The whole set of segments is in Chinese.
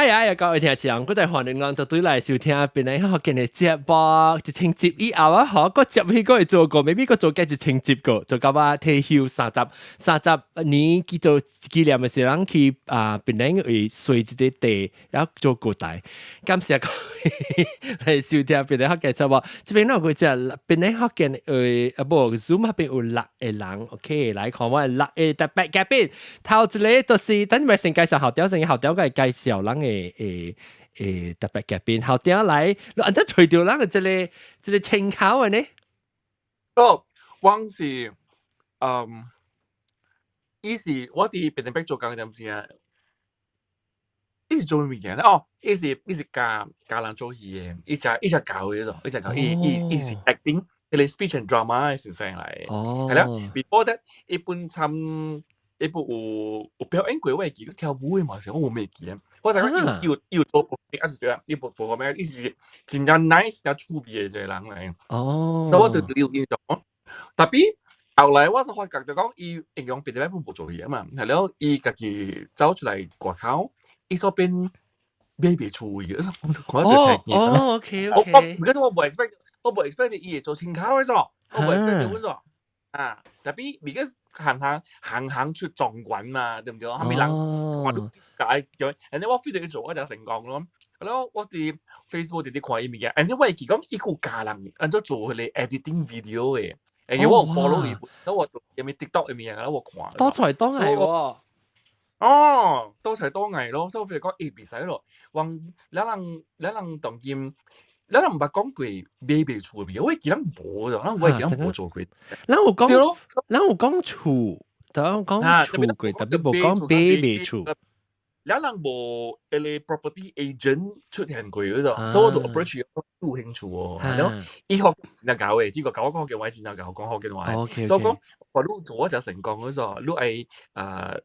呀，各位聽眾，我哋歡迎人到對來收聽，本來學緊嘅節目，一千集以後啊，學個接起個會做過，maybe 個做嘅一千集個，做到話退休30年記做紀念嘅時候，人去本來會隨住啲地，然後做古代，感謝各位嚟收聽，本來學緊節目，這邊呢個就本來學緊Zoom 嗰邊有6個人 ，OK， 來看我6個特別嘉賓，頭一個就是等咪先介紹後條，先後條個介紹人特別嘉賓，後條來，你按照隨條人嘅這個稱考嘅呢？哦，我是伊是我哋變成做工點先啊？伊是做咩物件咧？哦，伊是教人做戲嘅，伊只教嘅咯，伊只教伊是 acting，佢哋 speech and drama 嘅先生嚟。係啦 ，before that 一本參一部有表演過，我係記得跳舞嘅嘛，時候我冇記啊。我就講要做部片，還是點啊？呢部咩？伊是真正 nice 又出名嘅一個人嚟。哦，所以我對佢有印象。特別後來我就發覺就講，伊應用別啲本冇做嘢嘛，係咯，伊家己走出嚟外口。伊所邊買袂出嘅，我就睇見。哦，OK，唔記得我冇 expect 伊會做清考嘅咗，我冇 expect 到咗。啊，特別而家行出狀元嘛，對唔對？後面人話都解咗，人哋我 feel 到佢做我就成功咯。係咯，我哋 Facebook 哋啲看伊物件，人哋我係講伊個家人按照做佢哋 editing video 嘅，誒我 follow 伊，我有冇 TikTok 嘅物件，我看。多才多藝喎。哦，多才多藝咯，所以譬如講 A B 使咯，你人當見，你人唔係講過買袂出嘅，我係記得冇咗，我係記得冇做過。咱有講厝，就講厝過，特別冇講買袂出。你人冇誒 property agent 出現過嗰度，所以我就 approach 有興趣喎，係咯，依學真係搞嘅，呢個搞我嘅話真係搞講學嘅話，所以講我都做就成功嗰陣，如果係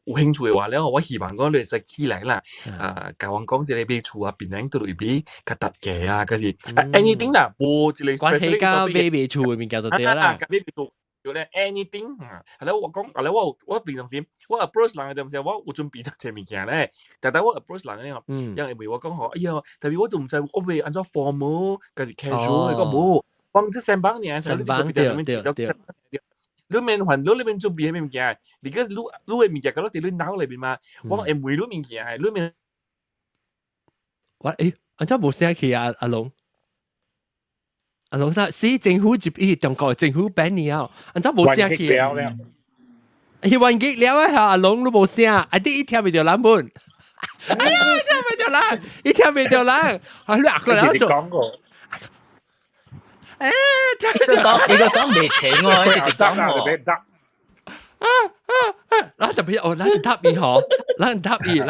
有興趣嘅話咧，我希望講你食起嚟啦，教我講即係買厝啊，變靚到裏邊個特技啊，嗰時 anything 啦，冇即係關係到買袂出嘅物件就對啦。叫咧 anything 係咯，我講係咯，我平常時我 approach 人嘅陣時，我有準備得隻物件咧，但係我 approach 人咧，因為我講哎呀，特別我都唔知我會按照 formal，嗰時 casual 個冇，我唔知成班嘢，成班對。你面還到你面做咩物件？你個你嘅物件，嗰啲你腦裏邊嘛，我係每攞物件係你面。我按照冇聲氣啊，阿龍。阿龍生，市政府接伊中國政府版你啊，按照冇聲氣。伊完結了啊，阿龍都冇聲，啊啲伊聽未到人本。哎呀，聽未到人，伊聽未到人，啊你過嚟做。誒，你個講未停喎，一直講喎。咱特別咱答伊吼，咱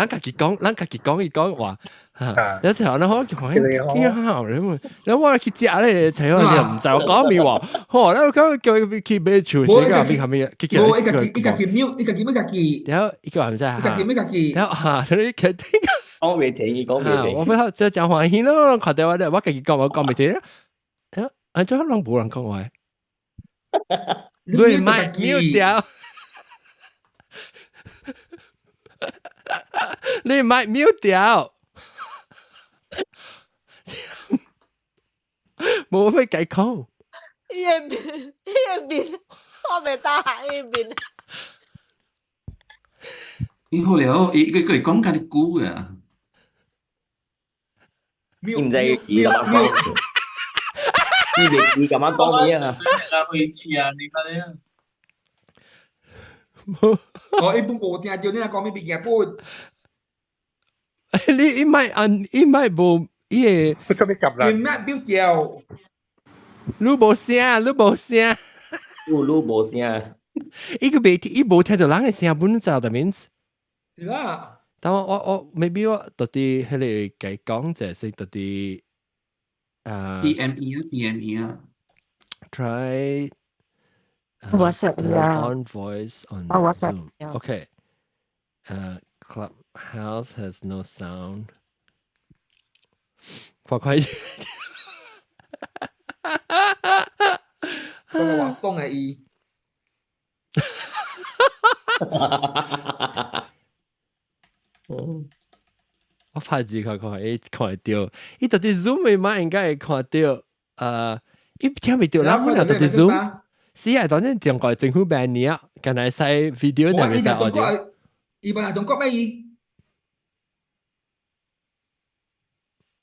家己講伊講話，有時候咱可能幾好你我去食咧，睇下你又唔知我講咩話，吼，咱講叫佢去買廚師㗎，邊係咩？冇一個叫 mute，一個叫咩個字？然後一個唔知嚇，一個叫咩個字？然後嚇，你決定講未停，講未停。我不就講歡喜咯，看到我家己講，我講未停。啊，最後攏冇人講話，你咪mute掉。你咪 mute 掉，冇咩計講。一邊，我未打下一邊。以後了，佢講緊啲股啊。唔知你咁樣講，你咁樣講咩啊？去吃啊，你睇啊。我一般冇聽到你講咩物件本。你咪冇伊個，做咩夾啦？你咩標調？你冇聲，你冇聲。伊個伊冇聽到人嘅聲本就係面。是啦。但我 maybe 我到底喺你計講就係到底DME 啊 try WhatsApp on voice on WhatsApp Zoom. Okay. Clubhouse has no sound. 快快！嗰個話鬆係伊。拍字看，伊看得到，伊到底 zoom 咪嘛应該會看到，伊聽唔到啦，我到底 zoom，是啊，當然中國政府辦呢，近來使 video 定係使 audio，伊本來中國咩伊？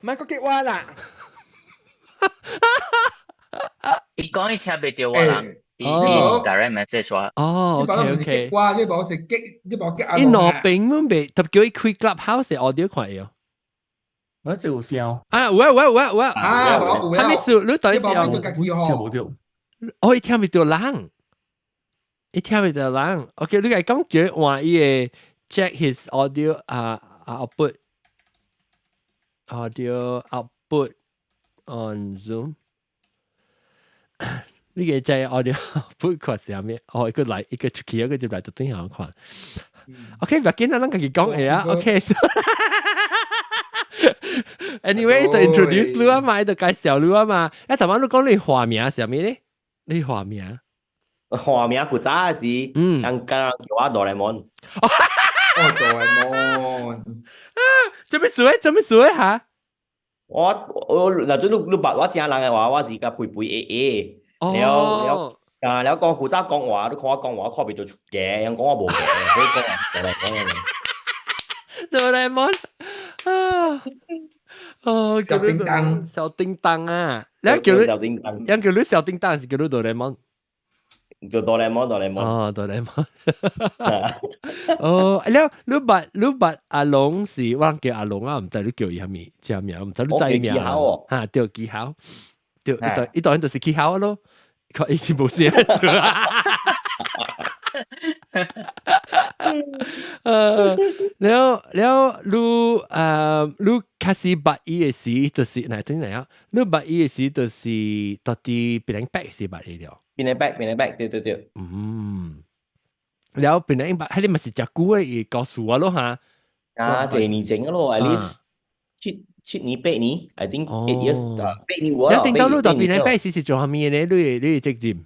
唔係個激彎啦，伊講伊聽袂到我啦，伊 direct message 我。哦，OK，激彎，呢部是激，呢部激伊攞屏唔俾，特別叫伊開 clubhouse 嘅 audio 看嘅。我就有聲，啊，有啊，我還沒數，你到底是呢部用？叫機聽冇到。哦，伊聽唔到人，伊聽唔到人。OK，你係講叫換伊嘅 check his audio output on Zoom。你嘅即係 audio output 看係咩？哦，一個嚟，一個出去，一個入嚟，就等下看。OK，唔要緊啦，咱家己講嘢啊。OK。Anyway，就 introduce 你啊嘛，就介紹你啊嘛。一頭晚你講你化名係咩咧？你化名？化名古早是，人家叫我哆啦 A 夢。哦，哆啦 A 夢。做咩水嚇？我嗱，你白我正人嘅話，我是個陪陪 A。แล้ว講古早講話，你看我講話，我看唔到出嘅，人講我冇嘅，所以講哆啦 A 夢啊！哦，小叮當，小叮當啊！你叫你，人叫你小叮當，是叫你哆啦 A 夢。做哆啦 A 夢。哦，哆啦 A 夢。哦，แล้วรูปบัตร阿龍是我叫阿龍啊，唔知你叫伊係咪？叫咩？唔知你知咩啊？嚇，叫記號，叫呢度就是記號咯。佢以前冇寫。แล้วลู開始บัตร伊嘅時，就是嗱點嚟啊？你บัตร伊嘅時就是到底變成白是บัตร嚟條。變嚟 back，對。แล้วเป็นไงบ้างให้ได้มาสิจากกูอีก告訴我咯嚇。4年整咯 ，at least 7年8年 ，I think 8 years 8年喎。你聽到你到變成白是做下面嘅咧？你職業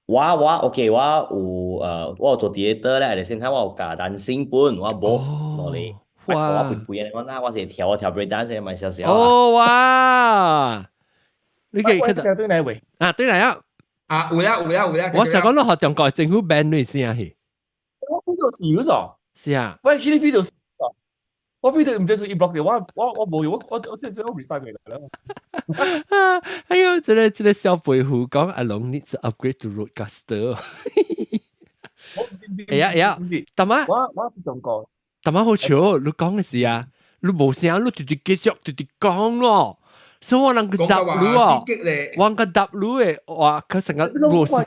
？OK，我做 theater 咧，先睇我教dan星本，我 boss 落嚟，我陪人講啦，我成跳 break dance 咪少少。哦哇！你嘅佢對哪位？啊對嚟啊！啊，有啦。我成日講到學中國政府 ban 你先係。我 video 少咗。是啊。我 actually video 少咗。我 video 唔知係 block 嘅，我冇用，我即係 recycle 嚟啦。哎呦，這個小背虎講阿龍 needs to upgrade to roadcaster。我唔知。呀，但係我中國。但係好笑，你講嘅事啊，你冇聲，你直接繼續講咯。所以我能夠答你啊，我能夠答你嘅話，佢成日冇聲。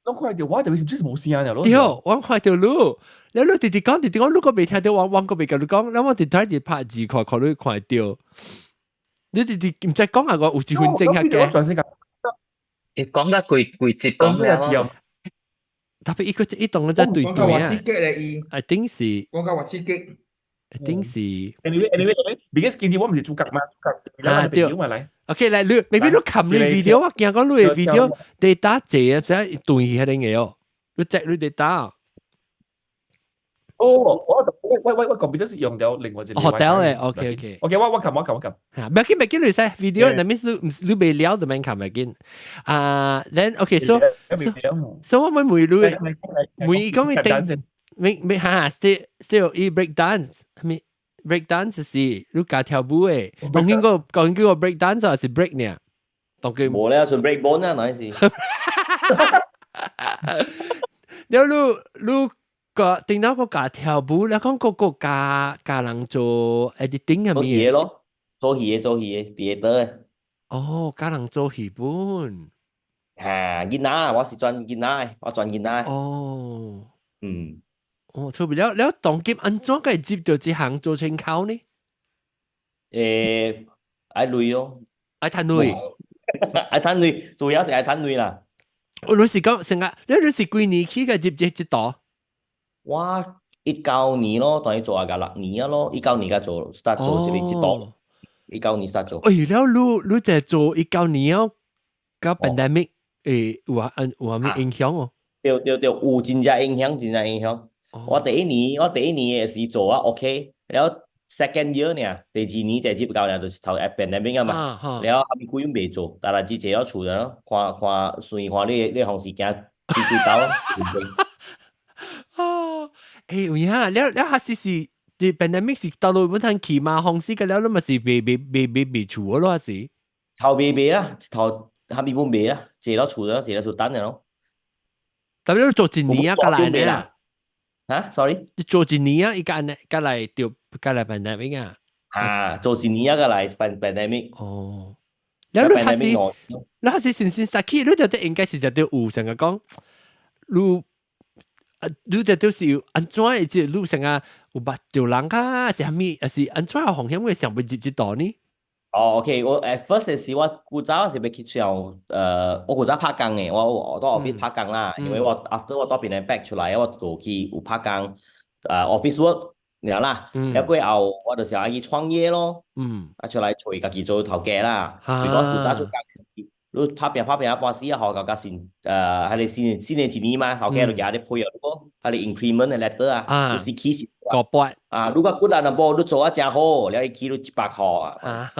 我快條話特別唔知冇聲啊！對，我快條路，你直接講，你個未聽到，我個未跟你講，你我直睇住拍字看你快掉。你直接唔使講下個有幾分鐘下嘅。你講得攰接講咩？特別一動真對對啊！刺激咧，伊。I think 是。講緊話刺激。I think 是。Anyway，你嘅見到我唔是主角嘛？對。OK，嚟你，maybe 你冚你 video，我見講你嘅 video data 謝啊，即係對係啲嘢哦，你隻你 data。哦，我computer 是用咗另外一個 hotel 嘅 ，OK，我撳。嚇，唔要緊你睇 video，那 means 你未了就免撳咪緊。then OK，so 我咪每講你定，未嚇 still break dance，係咪 break dance 是你教跳舞嘅，當然個break dance 還是 break 呢？當佢冇咧，純 break bone 啊，嗱是。你個電腦個教跳舞，你講個教人做 editing 係咪？做戲，theater。哦，教人做戲本。嚇，囡仔，我是轉囡仔。哦。哦，錯別了，當今安怎可以接到一行做成口呢？愛累咯。愛貪累。愛貪累，主要是愛貪累啦。你是講成日，你是幾年起嘅接一度？我19年咯，當然做下6年啊咯，19年嘅做 start 做一度，19年 start 做。哎，แล้ว你就做19年哦，個 pandemic 有咩影響哦？對，有真正影響。我第一年嘅時做啊 OK，แล้ว second year เนี่ย第二年就接教咧就是頭 pandemic 啊嘛，แล้ว後面幾樣未做，但係只借咗厝咯，看隨看你項時間幾刀，有影，了下是啲 pandemic 是到到本thân期嘛，航時嘅了，你咪是未厝咯，是頭未啦，頭後面冇未啦，借咗厝等嘅咯，但係你做一年啊，過來呢？嚇，sorry，你做一年啊，依家嚟掉過嚟 pandemic 啊，做一年個嚟 pandemic，哦，แล้ว你下是先實際，你就應該是就對有成個講，你就係要安怎嘅即係你成個有捌條人啊，係咪係安怎嘅風險會上會接得到呢？OK，我 at first 時我古早是要去上，我古早拍工嘅，我到 office 拍工啦，因為我 after 我到邊嚟 back 出來，我就去有拍工，office work 然後啦，แล้ว過後我就想去創業咯，出來做家己做頭家啦，如果古早做家己，你拍片一半時啊，學個先，係你先年一年嘛，頭家就加啲配合咯，係你 increment 嘅 letter 啊，就是起薪。個八如果good 啊，那波你做啊真好，แล้ว一期都100塊啊，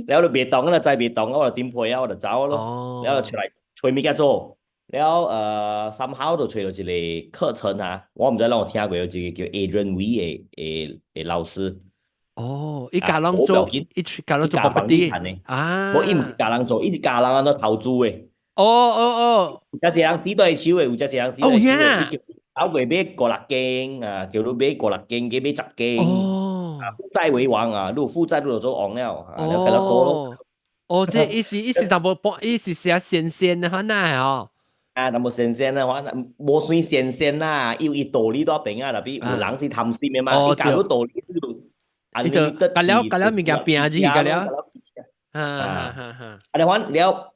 แล้ว你未當啦，再未當我就點配啊，我就走咯，แล้ว就出嚟隨物件做，แล้วsomehow就隨到一個課程啊，我唔知讓我聽過有一個叫 Adrian Wee 嘅老師。伊教人做 property 啊，我伊唔是教人做，伊是教人做投資嘅。有隻人死對手嘅，有隻人死對手嘅。搞佢買5-6間啊，叫你買5-6間，佢買10間。負債為王啊，你有負債你就做王了，你跟他多咯。即意思淡薄，意思是新鮮的可能係哦。淡薄新鮮的話，無算新鮮啦，有伊道理多邊啊，特別有人是貪心的嘛，伊教你道理你就。你就隔了物件變咗去隔了。你話了，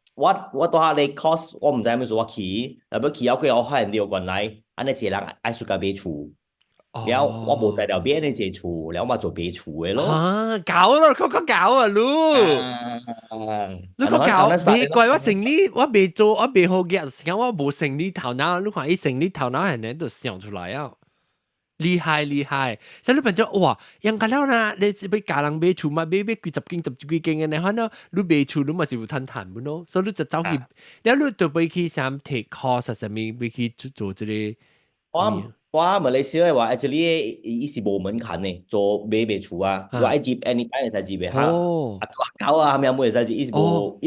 我到下你 cost， 我唔知係咪做我去，不去後佢我發現了原來，安尼一個人愛出家買厝，了我無在了買呢隻厝，了我做買厝嘅咯。搞咯，佢搞啊，你個搞，你怪我成立，我未做，我未好嘅時間，我冇成立頭腦，你看伊成立頭腦係能都想出來啊。厲害，所以你變咗哇，人家了啦，你俾家人買厝嘛，買幾十幾間嘅，你看到你買厝你咪是有賺賺本咯，所以你就走去，แล้ว你就俾佢想 take course 什麼，俾佢做這個。我馬來西亞話，actually 伊是無門檻嘅，做買厝啊，我愛接 anytime 會使接嘅嚇，搞啊，係咪會使接？伊是無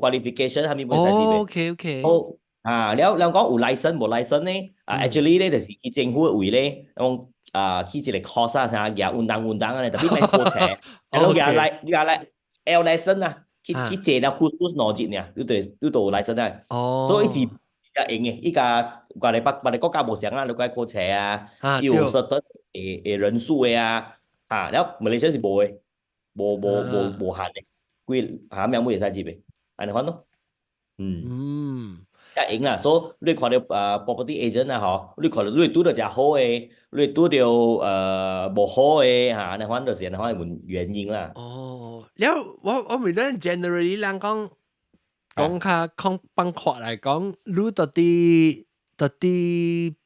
qualification，係咪會使接嘅？OK。แล้ว講有 license 冇 license 呢？actually 咧就是去政府嘅位咧，講去一個 course 啊，啥嘢運動啊，特別係課程，然後你嚟 L license 啊，去借了 cursus knowledge 呢，你都 license 啊，所以一直用嘅，依家我哋國家冇上啦，你講課程啊，要certain 嘅人數嘅啊，แล้ว馬來西亞是冇嘅，冇限嘅，佢咩會使接嘅，係你看咯，贏啦，所以你看到property agent 啊，嗬，你看到你拄到只好嘅，你拄到無好嘅嚇，你反就是可能原因啦。แล้ว我咪咧 generally 人講下講辦法嚟講，你到底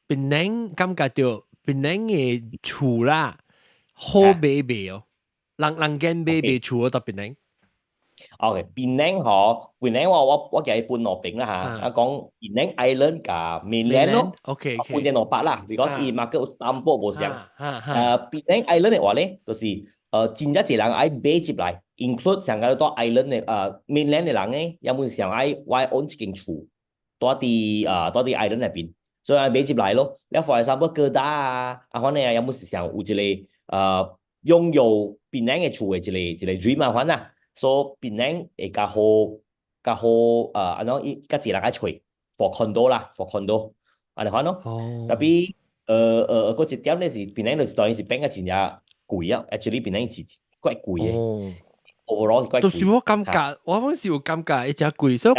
邊人感覺到邊人嘅厝啦，好買哦，人間買厝到邊人。OK， 檳城我叫佢搬落邊啦嚇，講檳城 Island 加 mainland 咯 ，OK， 搬啲落北啦 ，because 伊 market 有三波冇上，檳城 Island 嘅話咧，就是真一隻人愛買接來 ，include 上個到 Island 嘅mainland 嘅人咧，有冇上愛買 own 一間厝，多啲 Island 入邊，所以買接來咯，แล้ว for example 哥打啊，可能有冇上有一個擁有檳城嘅厝嘅一個 dream 啊，反啊。所以檳城會較好，安怎伊較濟人愛找 for condo 啦 ，for condo， 安尼看咯。特別嗰一點咧是檳城就當然是變個真正貴啊 ，actually 檳城是怪貴嘅。overall 是怪貴。就是我感覺，我嗰時有感覺，一隻貴，所以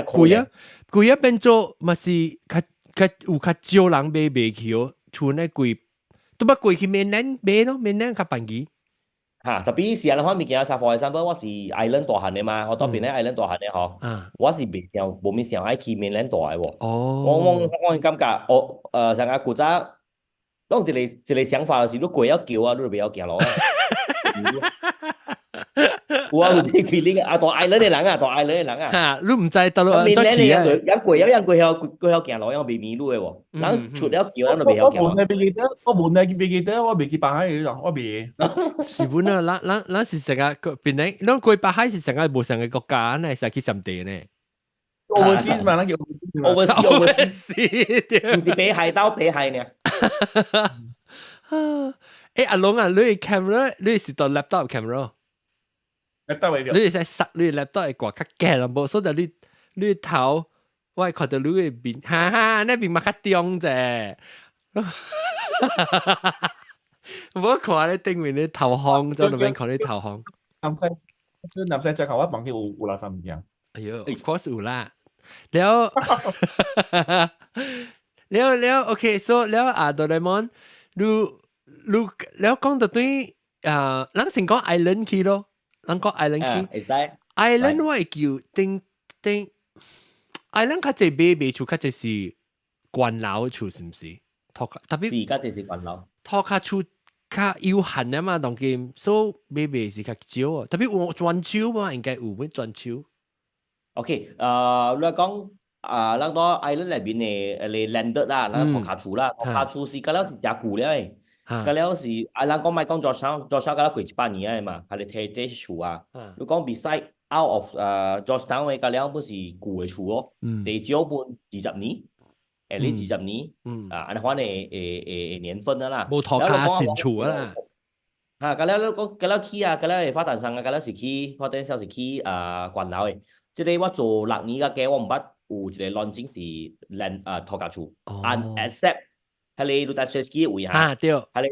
貴啊變做咪是有較少人買去哦，厝內貴，都不貴去mainland買咯，mainland 較便宜。嚇，特別是人看物件啥，for example，我是 island 大漢的嘛，我當邊咧 island 大漢的嗬，啊，我是未想無咪想愛去 mainland 大嘅喎。哦，我感覺成個古早，當一個想法就是，你過要叫啊，你就不要行路啊。有啊，有啲 feeling 啊，大 island 嘅人啊，大 island 嘅人啊。嚇，你唔知道路咁再去啊？人過有人過行路，人未迷路嘅喎。人出了橋，人就未我行路。冇記得，未記得，我未記白海嘅咯，我未。是本啊，咱是成個邊咧？咱過北海是成個無成個國家，咱係去上地呢overseas 嘛，咱叫 overseas，是唔是北海道北海呢？誒，阿龍啊，你 camera，你是到 laptop camera？得為你係塞你 laptop 係掛較勁啦，無所以你頭，我係看到你嘅面，哈哈，那邊嘛較中啫。我看你頂面你頭殼，在那邊看你頭殼。南西最後一幫佢有垃圾物件。哎呦 ，of course 有啦。แล้วแล้วโอเค so แล้วโดเรมอนดูแล้ว講到對咱先講 island key 咯，咱講 island key。會使。island 我會叫定 island 較濟買厝較濟是關樓厝是唔是？特別是，家就是關樓。拖卡厝較有限啊嘛，當今所以買是較少啊。特別有專手嘛，應該有咩專手OK，你講咱個 island 裏邊嘅landed 啦，咱托卡厝啦，托卡厝是嗰了是真舊了誒，嗰了是咱講咪講Georgetown嗰了過100年嘛，係你睇啲厝啊。你講 beside out of Georgetown 嘅嗰了不是舊嘅厝哦，地少半20年。誒，你20年，按翻誒年份啦，冇托卡先厝啦。嚇，咁咧嗰咁咧去啊，咁咧發展上啊，咁咧是去發展上是去關樓嘅。即係我做6年嘅，我唔捌有一個 launching 是托卡厝 ，unaccept 係你喺Swiss位嚇，對，係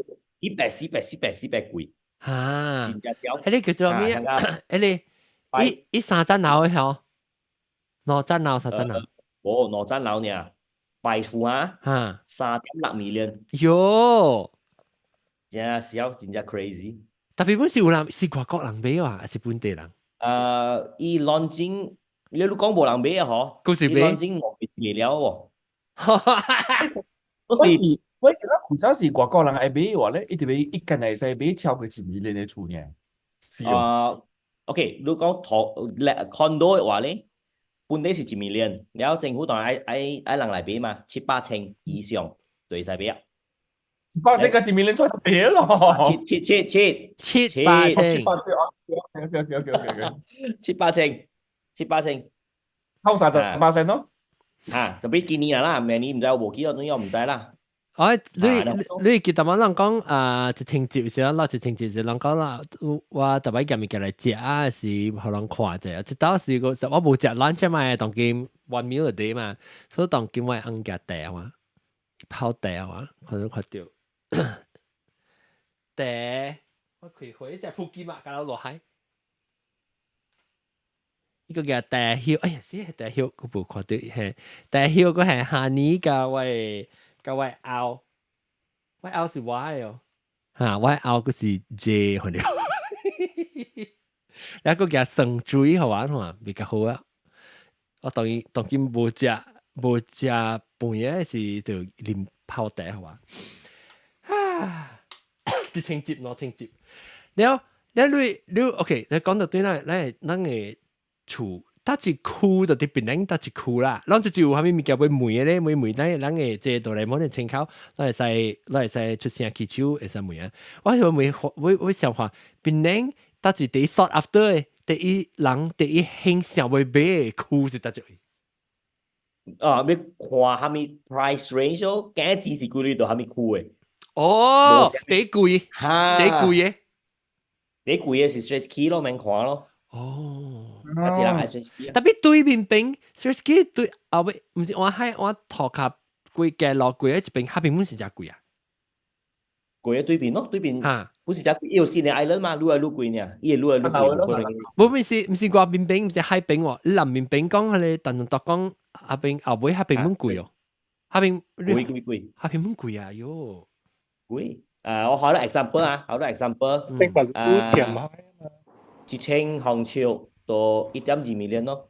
你400貴，嚇，真正屌。係你叫做咩啊？係你3層樓嘅嗬，2層樓3層樓，哦，2層樓呢？賣厝啊，3.6 million，喲，真少，真正 crazy。特別本是有人是外國人買啊，還是本地人？伊 launching，你都講無人買啊，嗬？嗰時買 launching 我未了喎。我記得古早是外國人愛買嘅話咧，一定一間係使買超過1 million嘅厝呢。是哦。OK，你講condo 嘅話咧。本地是1 million，然後政府當然愛人來買嘛，700千以上對使買啊。700千個1 million 做得咯。700千，抽30%咯。特別今年啦，明年唔知有冇幾多年我唔知啦。你記得冇人講一情節時，攞一情節時，人講啦，我特別今日過來食啊，是互人看者。即當時我冇食 lunch 嘛，當今 one meal a day 嘛，所以當今我按夾茶嘛，泡茶嘛，可能看到茶，我開會隻撲機嘛，搞到落海。呢個叫茶香，哎呀，死係茶香，我冇看到係茶香，個係下年嘅喂。個我拗是 Y 哦，嚇我拗嗰是 J 佢哋，一個叫生水好玩嘛，比較好啊。我當然冇食飯嘢是就啉泡茶好玩。啊，啲情節攞情節，你 OK，你講到對啦，咱嘅厝。搭一區就啲邊領搭一區啦，咱就有蝦米物件會梅咧，梅咧，咱嘅即哆啦 A 夢嘅參考，咱會使出聲起手會使梅啊。我會想話邊領搭一第 short after 嘅第一人第一形象會買嘅區是搭一位。要看蝦米 price range 咯，價錢是幾哩度蝦米區嘅。哦，第貴嘅，第貴嘅是 Straits Key 咯，免看咯。哦，特別對面邊 Swiss 對後尾唔是我頭殼貴嘅落貴一邊，下邊本是真貴啊！貴對邊咯，對邊嚇，本是真貴，有時你 island 嘛，愈來愈貴呢，伊會愈來愈貴。冇唔是外邊邊，唔是海邊喎，南面邊講佢哋等當講下邊後尾下邊本貴哦，下邊貴，下邊本貴啊喲，貴。我考咗 example 啊，考咗 example，你話都甜開啊嘛， 1000香蕉到1.2 million 咯，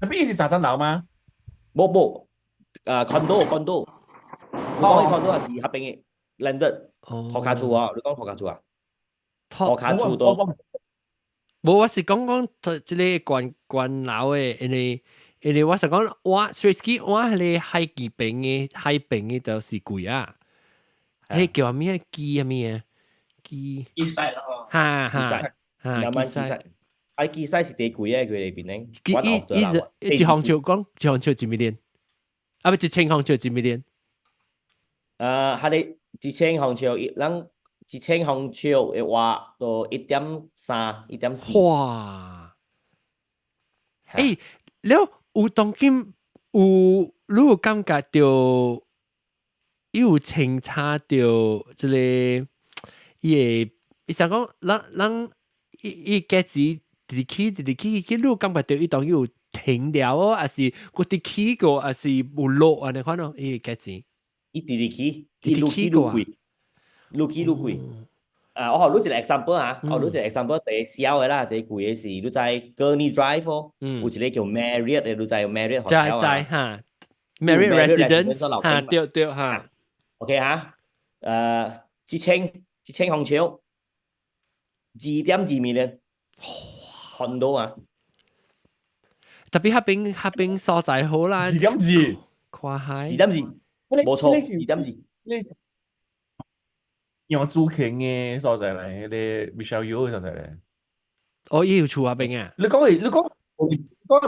特別是上層樓嘛，冇condo，你講嘅 condo 係合併嘅 landed，托卡厝啊，你講托卡厝啊，托卡厝到冇我是講即個關樓嘅，因為我是講我隨時我係你海邊嘅就是貴啊，你叫咩雞啊咩雞？以西啦哦，哈慢慢記曬，喺記曬是地貴嘅佢哋邊咧，一行潮講一行潮幾million？啊不，1000行潮幾million？係你1000香蕉1000香蕉嘅話到1.3、1.4。哇！誒，你有當今你有感覺到有清查到即個伊想講人伊價值直起，你有感覺到伊當有停了哦，還是個直起個，還是有落啊？你看到伊價值？伊直起，直起個啊？越貴。我學你一個 example 啊，學你一個 example，第小嘅啦，第貴嘅是你在 Gurney Drive 哦，有一個叫 Marriott 嘅，你在 Marriott hotel 在哈 Marriott Residence 哈，對哈。OK 哈，1000香蕉2.2 million condo 啊，特別嗰邊所在好啦2.2，跨海2.2，冇錯，2.2。用租權嘅所在嚟，你 Michelle Yeoh 嘅所在嚟。哦，伊有厝嗰邊啊？你講嘅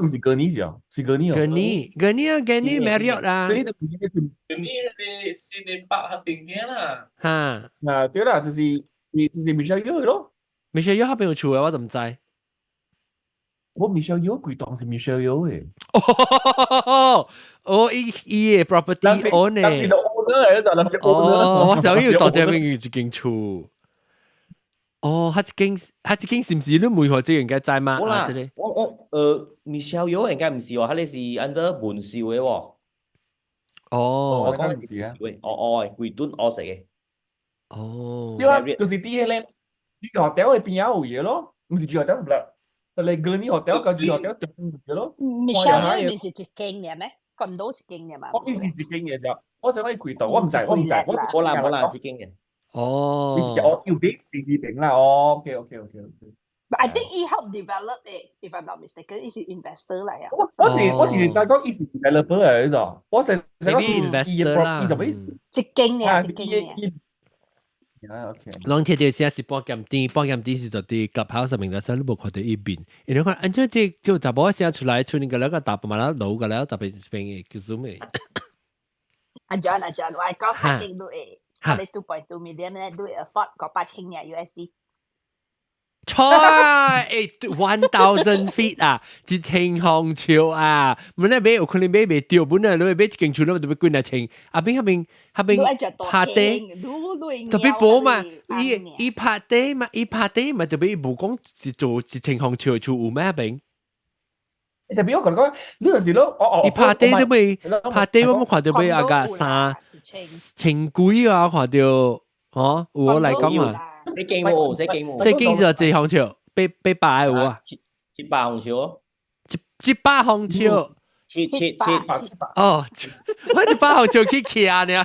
唔是格尼啫，是格尼哦。格尼 Marriott 啊。格尼就咁呢你4.8合併嘅啦，哈，啊對啦，就是 Michelle Yeoh 咯。Michelle Yeoh 嗰邊有厝嘅，我就唔知。我 Michelle Yeoh 貴檔是 Michelle Yeoh 嘅。哦，伊嘅 property owner。人是 owner 嚟，人是 owner。我想要到底邊有一間厝。哦，佢一間是唔是你每個職員嘅在嗎？冇啦，Michelle Yeoh 應該唔是喎，佢哋是 under 門少嘅喎。哦，我講嘅是貴端我食嘅。哦，對啊，就是啲嘢咧，住 hotel 嘅邊有嘢咯，唔是住 hotel 唔啦。你格尼 hotel 跟住 hotel 對唔住咯。Michelle 呢邊是一間嘅咩？condo 一間嘅嘛？我邊是一間嘅時候，我想可以貴到，我唔知，冇啦，一間嘅。哦，我要 base 地平啦，哦，OK。But I think he helped develop it, if I'm not mistaken. He is investor 嚟啊。我之前在講，伊是 developer 嚟咗，我成個 investor 啦，一間嘅。啊 ，OK。兩天條先係幫減啲是就啲 clubhouse 上面嘅，所以你冇看到呢邊。然後按照即就就冇先出來，出年個兩個大半萬啦，老個啦，特別係邊嘅叫做咩？阿 John，我係講下定都誒，我哋2.2 million 咧都 afford 個8,000嘅 USD。錯，1000 feet 啊，1000香蕉啊，本來買有可能買袂到，本來你買一間厝，你就要幾多錢？下邊拍地，特別薄嘛，伊拍地嘛，特別無講是做1000香蕉厝有咩邊？特別我講，呢陣時咯，伊拍地都未，拍地我冇看到買啊個3,000幾啊，看到，哦，我嚟講啊。四間喎，四間就10香蕉，800有啊，700香蕉咯，700香蕉，哦，我100香蕉去徛呢，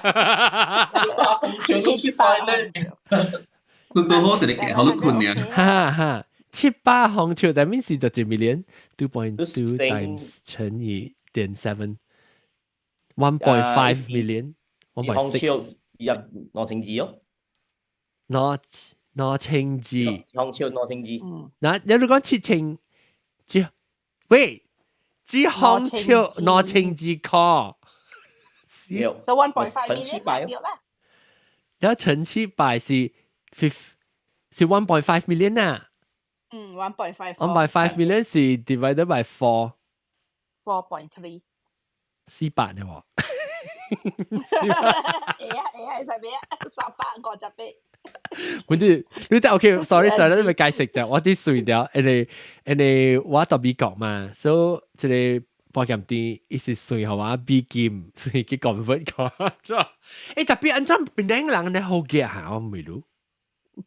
你到好就你嘅好多困呢，哈，700香蕉，但係是就1 million 2.2 times 乘以0.7 1.5 million 1.6入2,200咯。攞清字，香蕉2,200。嗱，你講7,000，喂，只香蕉攞清字塊，就1.5 million 掉啦。然後乘700是1.5 million 啊，1.5 million 是 divided by 4.3。400嘅喎。係上面350倍。本啲你得 OK，sorry，你咪解釋啫，我啲碎掉，你我特別講嘛，所以即係保險啲一時隨係嘛 B 劍，所以佢 convert 咗。誒特別安怎變頂人咧好嘅嚇，我唔รู้。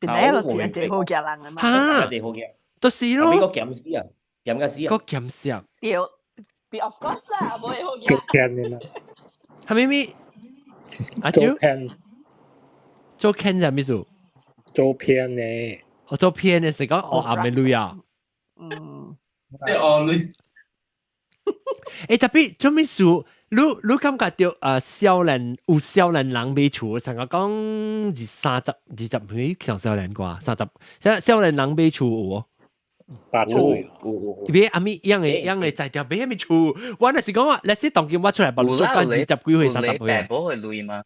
邊咧個字係好嘅人啊嘛。嚇，係好嘅。就是邊咯，個檢絲啊？檢嘅絲啊？個劍師掉 of course 啦，冇嘢好做嘅。片嘅啦，係咪咪？阿做蕉片做 can 係咩數？做片嘅，我做片嘅時講我阿妹女啊。即係我女。誒特別做咩事？你感覺到少年有少年人買厝，成個講20歲上少年啩，30少年人買厝有哦。8歲，別阿咪樣嘅在條買咩厝？我那是講話，你是當今我出來把你做緊20幾歲30歲啊。爸去累嘛？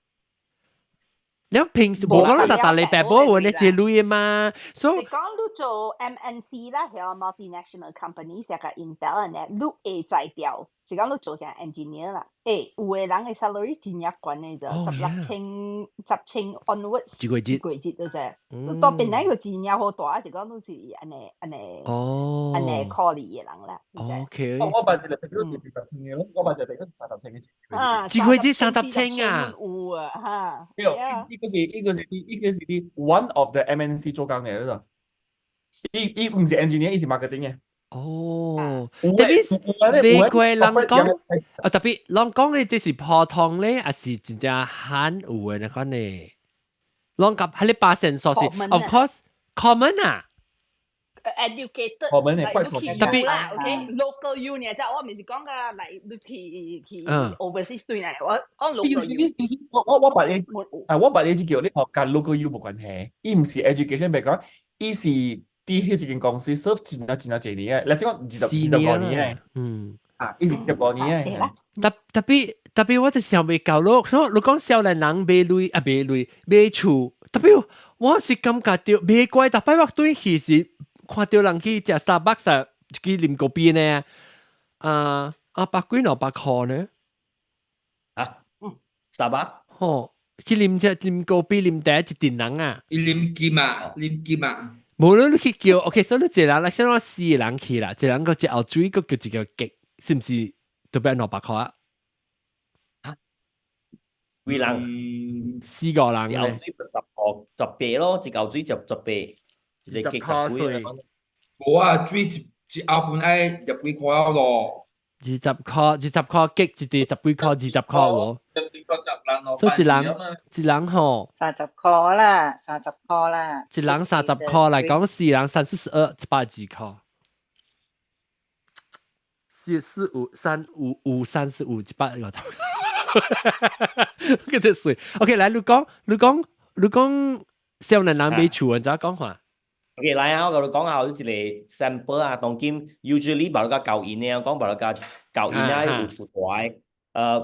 你平時冇講到你爸爸揾你借女嘛，所以你講你做 MNC 啦，係 multinational company，成個 Intel 咧，你會在調，是講你做成 engineer 啦。誒，有嘅人嘅 salary 真入關嘅啫，10,000 onwards，幾個月都啫。到邊咧個真入好大，就講你是安尼 call 你嘅人啦。OK。我把這個俾咗40,000嘅咯，我把這個俾咗30,000嘅。幾個月30,000啊？有啊，嚇。呢個是啲 one of the MNC 做工嘅嗰度。呢唔是 engineer，呢是 marketing 嘅。哦，特別美國人講，特別人講嘅即是普通咧，還是真正罕有嘅那款咧？人講係你8%數是 ，of course common 啊。educated， common 係quite common 特別啦，OK，local union 即係我唔是講㗎，嚟你去 overseas 對嚟，我 local union，我把你只叫你學跟 local U 冇關係，依唔是 education background，依是啲呢間公司 serve 真幾年嘅，你即講20多年嘅，依是10多年嘅。特別我就想未教咯，所以你講少年人買厝，特別我是感覺到美國特別我對其實看到人去食Starbucks去啉個邊呢，百幾200塊呢？Starbucks？哦，去啉個邊啉第一陣人啊！啉金啊！無論你去叫 ，OK， 所以你一人啦，先我4個人去啦，一人個隻後嘴個叫一個雞，是唔是特別200塊啊？幾人？4個人咧。10咯，一嚿水10，一個雞10歲。冇啊，水一後半愛20幾塊咯。20塊雞，一啲10幾塊20塊喎。所以一人吼30塊啦，30塊啦。一人30塊嚟講，4人342 120塊。4、4、5、3、5、35 100個頭。嗰啲水。OK，來你講少年人買厝，你怎講話？OK，來啊！我同你講下，一個 sample 啊，當今 usually 把你個教員咧，講把你個教員咧有厝大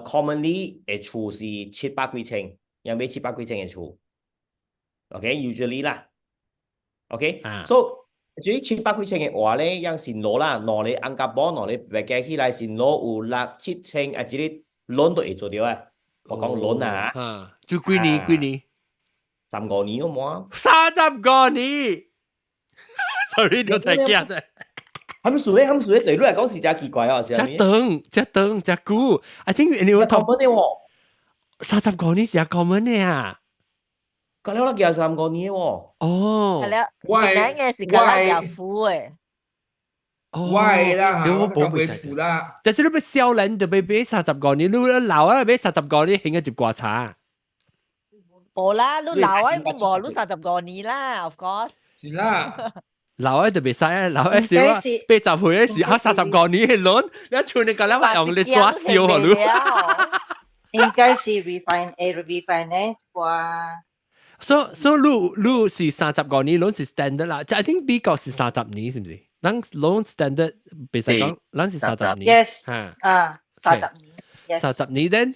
，commonly 嘅厝是700幾千，有買700幾千嘅厝。OK，usually 啦。OK，so 至於700幾千嘅話咧，讓先攞啦，攞你按甲波，攞你白計起來先攞有6、7千，啊，這啲 loan 都會做到啊。我講 loan 啊，就幾年？3個年好冇啊？30個年。Sorry， 都太驚啫。冚數咧，對你嚟講是真奇怪啊！只長，只久。I think 你要同30個年是 common 嘅啊。咁你攞幾3個年喎？哦。係啦，年嘅時間啦，又苦誒。喂啦，我咁會負啦。但是你俾少年就俾30個年，你老啊俾30個年，應該就掛差。冇啦，你老啊冇你30個年啦 ，of course。是啦。老啊就別使啊，老啊少啊，被集會嘅時候30個年嘅輪，你一串你個啦話用你抓笑嗬你。應該是 refinance 啩。So 你是30個年，輪是 standard 啦，就 I think 美國是30年，是唔是？咱 loan standard 別使講，咱是30年。Yes， 30年。30年then。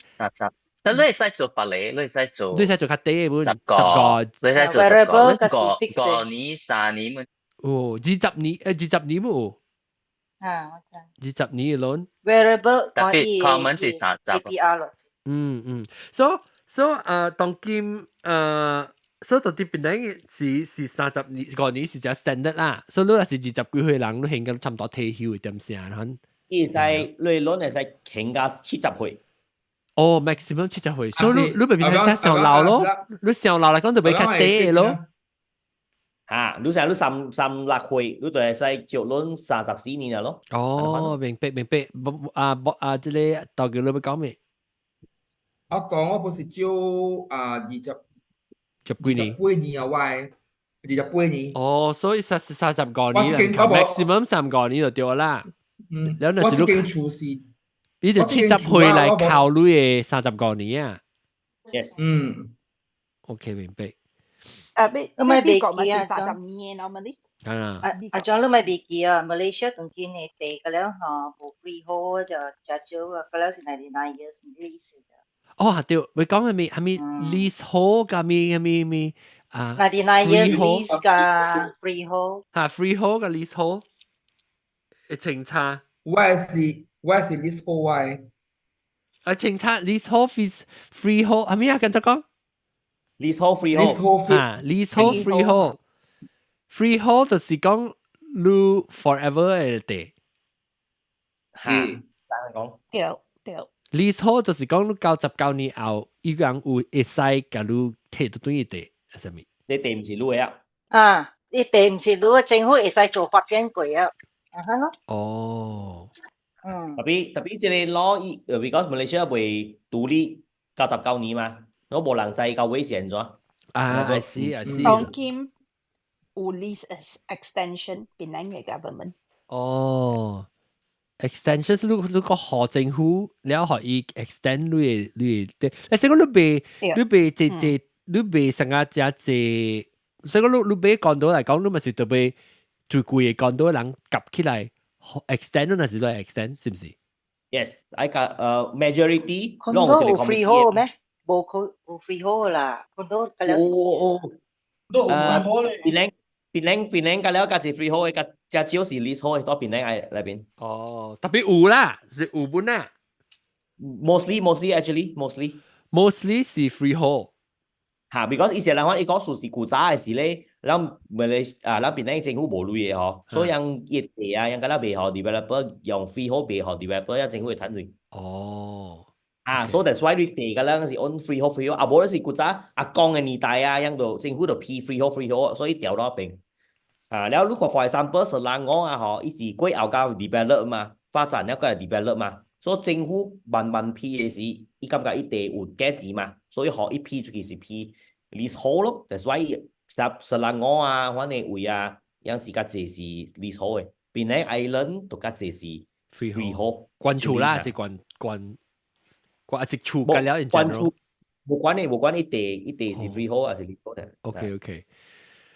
但你使做白領，你使做較低本10個，你使做10個年3年咁。哦，20年冇。我知。20年嘅 loan。Variable 特別 common 是30個。So 當今所以到啲邊啲是30個年是只 standard 啦。所以你係20幾歲人，你應該差唔多退休點先，伊會使你輪會使傾到70歲。哦 ，maximum 70歲，所以你咪變成上樓咯，你上樓嚟講就比較低咯。嚇，你成你36歲，你就係使就輪34年啦咯。哦，明白。這裡道叫你要講咩？我講我不是招20幾年？28年啊，喂，28年。哦，所以30個年啦，maximum 3個年就對啦。我這間厝是，你就70歲嚟考慮嘅30個年啊。Yes。OK， 明白。咁咪美國咪是30年咯，咪啲。John 你咪別記啊，Malaysia 當今年地個了嚇，無 freehold 就少啊，個了是99 years lease 嘅。哦，對，你講係咪 leasehold 㗎？咪99 years lease 㗎 freehold。嚇 freehold 嘅 leasehold， 一清差。我是 leasehold 喂。清差 leasehold freehold，係咪啊？跟住講。leasehold freehold。leasehold freehold 就是講你 forever 嘅地。係，咁講。對。leasehold 就是講你99年後，依個人會會使甲你摕到對地，係啥物？這地唔是你嘅啊。呢地唔是你嘅，政府會使做發展櫃啊。咯。哦。特別這個攞because Malaysia 會獨立99年嘛，我冇人制夠危險咗。I see。當今有 lease extension 變嚟嘅 government。哦。extension 是你個學政府，你要學伊 extend 你嘅，但係講你別成日只只，所以講你別講到嚟講，你咪是特別最貴嘅講到人夾起來 extend 嗰陣時都係 extend，是唔是 ？Yes，I got majority。condo 有 freehold 咩？冇 freehold 啦，condo 個了。都 freehold 咧。檳城個了個是 freehold 嘅，個只是 leasehold 多檳城喺裏邊。哦，特別有啦，是有本啦。Mostly是 freehold。嚇 ，because 以前人講一個數是古早嘅時咧，咱檳城政府冇鐳嘅嗬，所以人業地啊，人個了賣予 developer 用 freehold 賣予 developer，因政府會賺錢。哦。所以就所以你地個咧是按 freehold，啊無是古早阿公嘅年代啊，人就政府就批 freehold，所以調到邊。แล้วลูกfor example สลางอ่ะฮะอีสีก้อยเอาก้าว develop มา發展แล้วก็ develop มา所以政府慢批嘅時伊感覺伊地有價值嘛所以họ伊批出去是批 leasehold 咯但係所以สลาง啊反正位啊有時間這是 leasehold 嘅邊咧 island 都加這是 freehold 關厝啦是關是厝㗎了 in general 冇關伊地是 freehold 還是 leasehold OK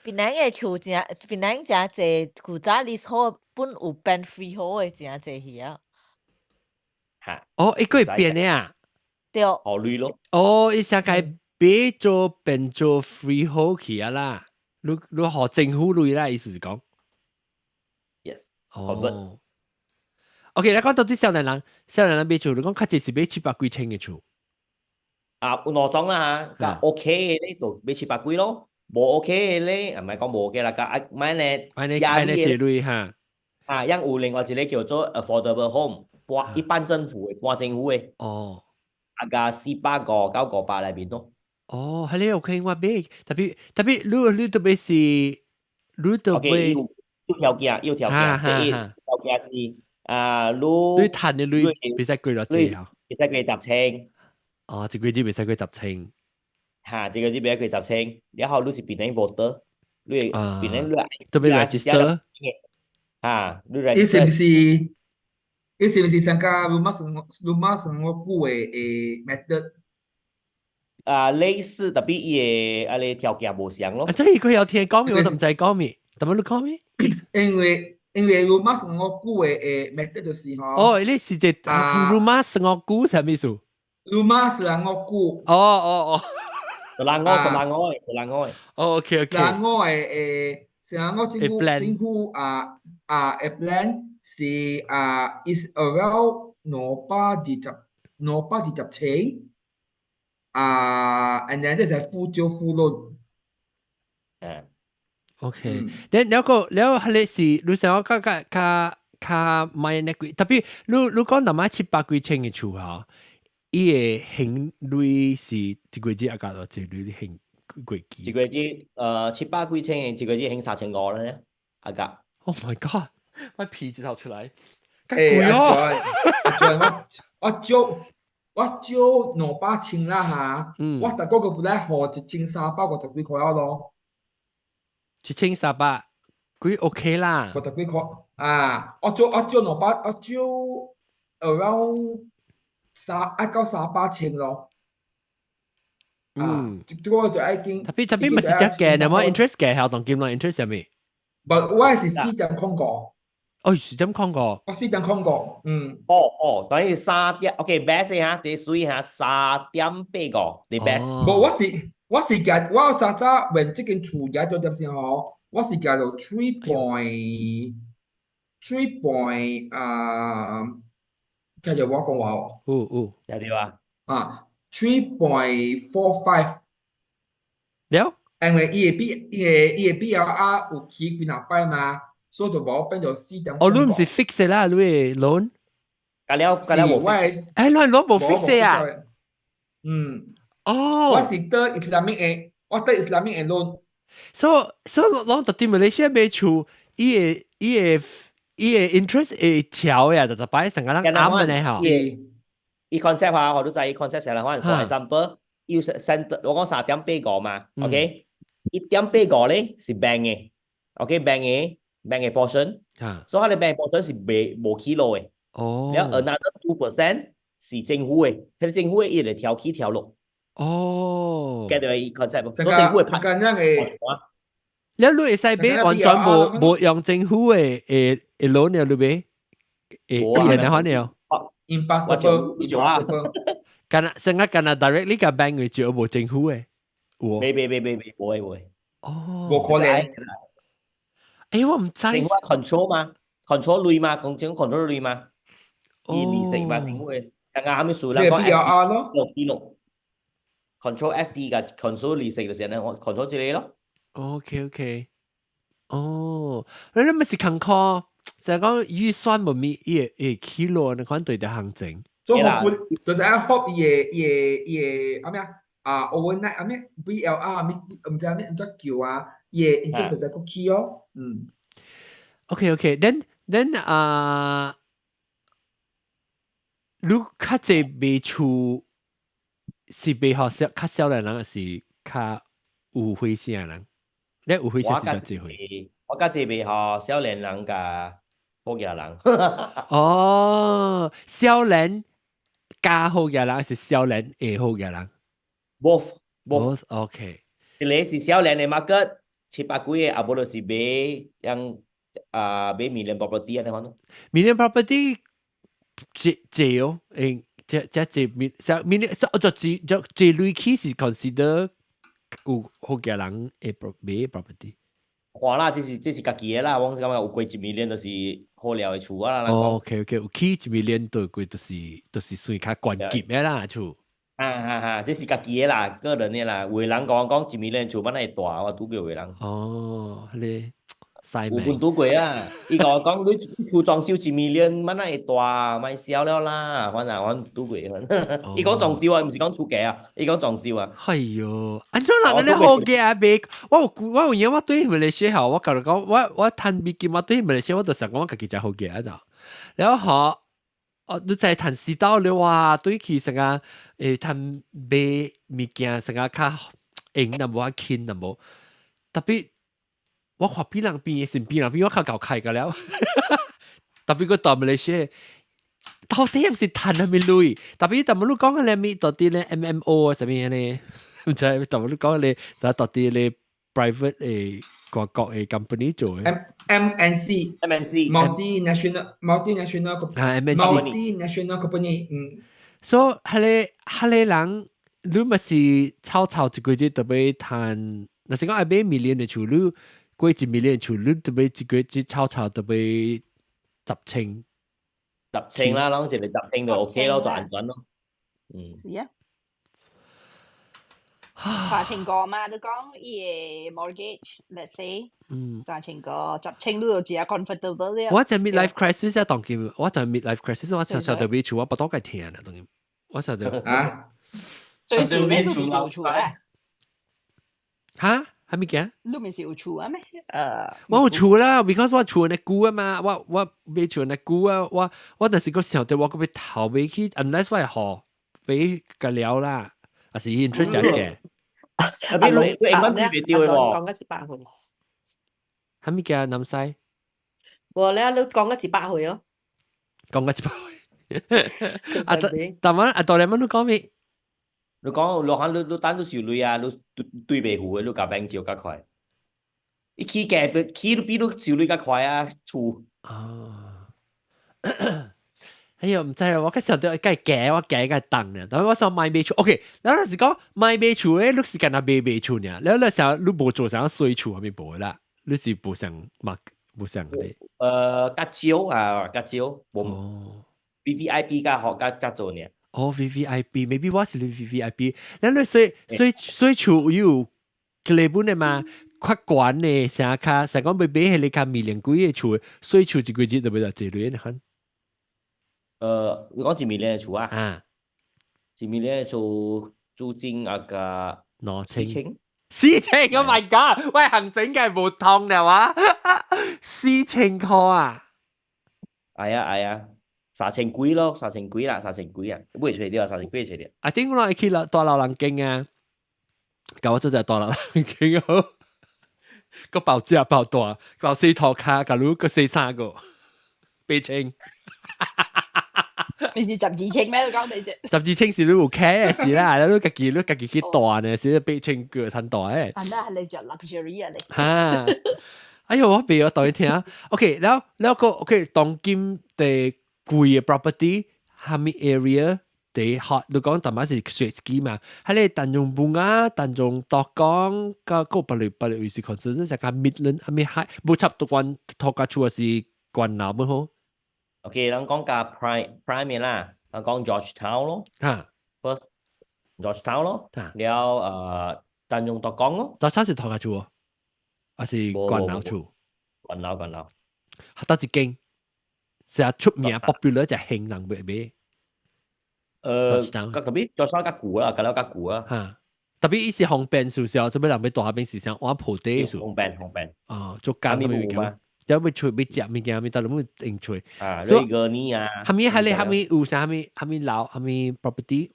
檳城嘅厝真檳城真濟古早 leasehold 本有變 freehold 嘅真濟去啊。嚇！哦，一個會變嘅啊？對。考慮咯。哦，伊想改變做變做 freehold 去啊啦。你學政府類啦，意思是講。Yes。哦。OK，你講到啲少年人買厝，你講較濟是買700幾千嘅厝。有兩種啦嚇，OK 嘅咧就買700幾咯。冇 OK 咧，唔係講冇 OK 啦，個買咧開咧這類嚇，因有另外一個叫做 affordable home，一般政府嘅，半政府嘅，個400個998裏邊咯。哦，係咧 OK，我買，特別你特別是，你特別要條件，第一條件是你賺嘅你別使貴落啲啊，別使貴10千。哦，一個月別使貴10千。嚇，這個就比較貴10千，然後你是檳城 voter， 你檳城你特別 register， 嚇，你 register，你是唔是參加rumah生活股嘅method？類似，特別伊個條件無相咯。即係佢有聽講咩，我都唔知講咩，點解你講咩？因為 rumah 生活股嘅method 就是嗬。哦，你是隻 rumah 生活股係咩意思？rumah 生活股。哦。Selangor。哦 ，OK。Selangor政府plan 是is around 480千and then 這係附照附錄。OK，然後係你是你想我較卡買那幾，特別你講那麼700幾千嘅厝哈，伊嘅現率是一個月啊，價多一率現幾幾？一個月700幾千嘅，一個月現3500咧，啊價。Oh my god！我皮子頭出來，誒，貴哦！我借200千啦嚇，我大個本來付1350幾塊咯，1300，佢 OK 啦。50幾塊啊，我借200，我借 around 到300千咯。這個就已經，特別咪是只嘅，有冇 interest 嘅？係當金咯 interest 係咪？唔，我係4.0個。哦，4.0個。我4.0個，哦，等於3點 ，OK best 嚇，你水嚇3.8個，你 best。冇，我是計，我早問這間厝嘢做點先嗬，我是計到3 計咗我講話有啲話3.45。了？因為伊嘅 BLR 有起幾廿擺嘛，所以就冇變咗4.0個。哦，你唔是 fix 啦，你嘅 loan？隔了冇 fix。誒，你 loan 冇 fix 啊？哦。我是得 Islamic 嘅，我得 Islamic 嘅 loan。所以到啲馬來西亞買厝，伊嘅 interest 會調呀，就擺成個人啱嘅咧嚇。伊 concept 嚇，我都知 concept 成啦，可能 for example，要 center 我講3.8個嘛 ，OK， 1.8個咧是 bank 嘅 ，OK bank 嘅 portion， 所以佢哋 bank portion 是冇起落嘅，然後 another 2% 是政府嘅，佢哋政府嘅伊嚟調起調落。哦，嘅對 concept，所以政府會拍緊嘅。你會使買完全冇用政府嘅loan了，你買誒人可能 impossible。成日干那 directly 個 bank 嘅就冇政府嘅，會。哦，冇可能。誒，我唔知。政府 control 嘛 ，control 類嘛，講政府 control 類嘛，伊利息嘛，政府嘅，成日啱啱數啦，講 BLR 咯，control FD 嘅 control 利息嘅時候咧，我 control 之類咯。OK，哦，你咪是坎坷，就係講預算冇咪嘢起落，你看對啲行情。所以就係學嘢咩啊？overnight 啊咩 BLR 咩唔知咩唔知叫啊，嘢 interest 就係個 key 咯。OK，then 你較濟買厝是買好少較少人，還是較有回聲人？你有回聲是較濟回？我較濟買好少年人甲好嘢人。哦，少年加好嘢人，還是少年會好嘢人 ？Both。OK。你是少年嘅 market 700幾嘅，啊無就是買樣買 million property 啊，你講咯。million property 借哦，即million，就借類起是 consider 有好嘅人會買 property。哇啦，這是家己嘅啦，我感覺有過1 million 就是好料嘅厝啊啦。OK，有起1 million 對過就是算較關鍵嘅啦厝。這是家己嘅啦，個人嘅啦。有人講1 million 厝乜嘢大，我拄過有人。哦，你有本拄過啊！伊甲我講，你厝裝修1 million 乜嘢大，咪少了啦。反正我拄過。伊講裝修啊，唔是講厝價啊，伊講裝修啊。係喲，安怎人哋好嘅啊？買我有影我對馬來西亞，我甲你講，我趁美金，我對馬來西亞我就想講我家己真好嘅啊就。然後你再趁時到了哇，對佢成個趁買物件成個較用淡薄較輕淡薄，特別。我看邊人邊身邊人邊我較搞開個了，特別個到馬來西亞，到底係唔是賺係咪累？特別但係你講嘅咧咪到底咧 MMO 啊，什麼嘢咧？唔知但係你講咧，就到底咧 private 國嘅 company 做嘅 MNC multinational company。所以係咧人，你咪是炒一個月特別賺，嗱是講係買million嘅厝你。過1 million 厝，你特別一個月炒特別10千啦，攏一個10千就 OK 咯，就安全咯。是啊。3000個嘛，你講伊個 mortgage，let's say，3000個10千你就只 comfortable 了。我就 midlife crisis 啊，當今我就 midlife crisis，我想到尾處我不多個聽啊，當今我想到啊，最少你都唔是有厝咧，嚇，係咪嘅？你唔是有厝啊咩？我有厝啦 ，because 我厝ใน股啊嘛，我未厝ใน股啊，我但是個想到我個要頭尾去 ，unless 我係學俾個了啦，還是 interest 嘅。tapi lu emang video 講嘅18歲，係咪嘅南西？我咧你講嘅18歲哦，講嘅18歲。但係阿多你乜都講咩？你講落行你單都少女啊，你對袂好嘅，你夾餅照較快。你起嘅起都比你少女較快啊，厝。哎呀，唔知啊！我嗰時候都梗係假，我假梗係等嘅。但係我想買買厝 ，OK。然後是講買買厝咧，你是干那買買厝呢？然後你想你冇做想水厝係咪冇啦？你是冇想買冇想嘅。較少啊，較少。冇。VVIP 較做呢。哦 ，VVIP，maybe 我是 VVIP。然後你水厝有基本嘅嘛，較懸嘅，成卡成講買買係你卡million幾嘅厝，水厝一個月就俾人借嚟你看。你講1 million 嘅厝啊？1 million 嘅厝租金啊個4000。4000 ，Oh my god！ 喂，行整嘅冇痛嘅話，4000塊啊！係啊，3000幾咯，3000幾啦，3000幾啊，唔會隨啲啊，3000幾隨啲。I think 我去了大樓人經啊，搞我做隻大樓人經啊，個包價包大，包4套卡，假如個4-3個，8000。你是12千咩？講你啫，12千是你有開嘅事啦，你自己去斷嘅，是8000個攤大嘅。係啦，係你着 luxury 啊你。嚇！哎呦，我俾我當你聽啊。OK，แล้วก็ OK，當今嘅貴嘅 property，係咪 area 嘅 hot？你講大馬是 straight ski 嘛？係你單用bun啊，單用多講個不嚟意思 consider 就係 midland，係咪係冇插到關托家厝是關鬧乜好？ OK，咱講個 prime 啦，咱講 Georgetown 咯，first Georgetown 咯，了單用獨講咯。Georgetown 是托家厝，還是關鬧厝？關鬧。得一間，成日出名 popular 就興人買。特別 Georgetown 較舊啦，較舊啊。嚇，特別伊是方便少少，做咩人要大下邊時間玩鋪地數？方便。做間咁樣嘅。有冇出要食物件？咪得冇興趣。所以個呢啊，係咪有啥？係咪樓？係咪 property？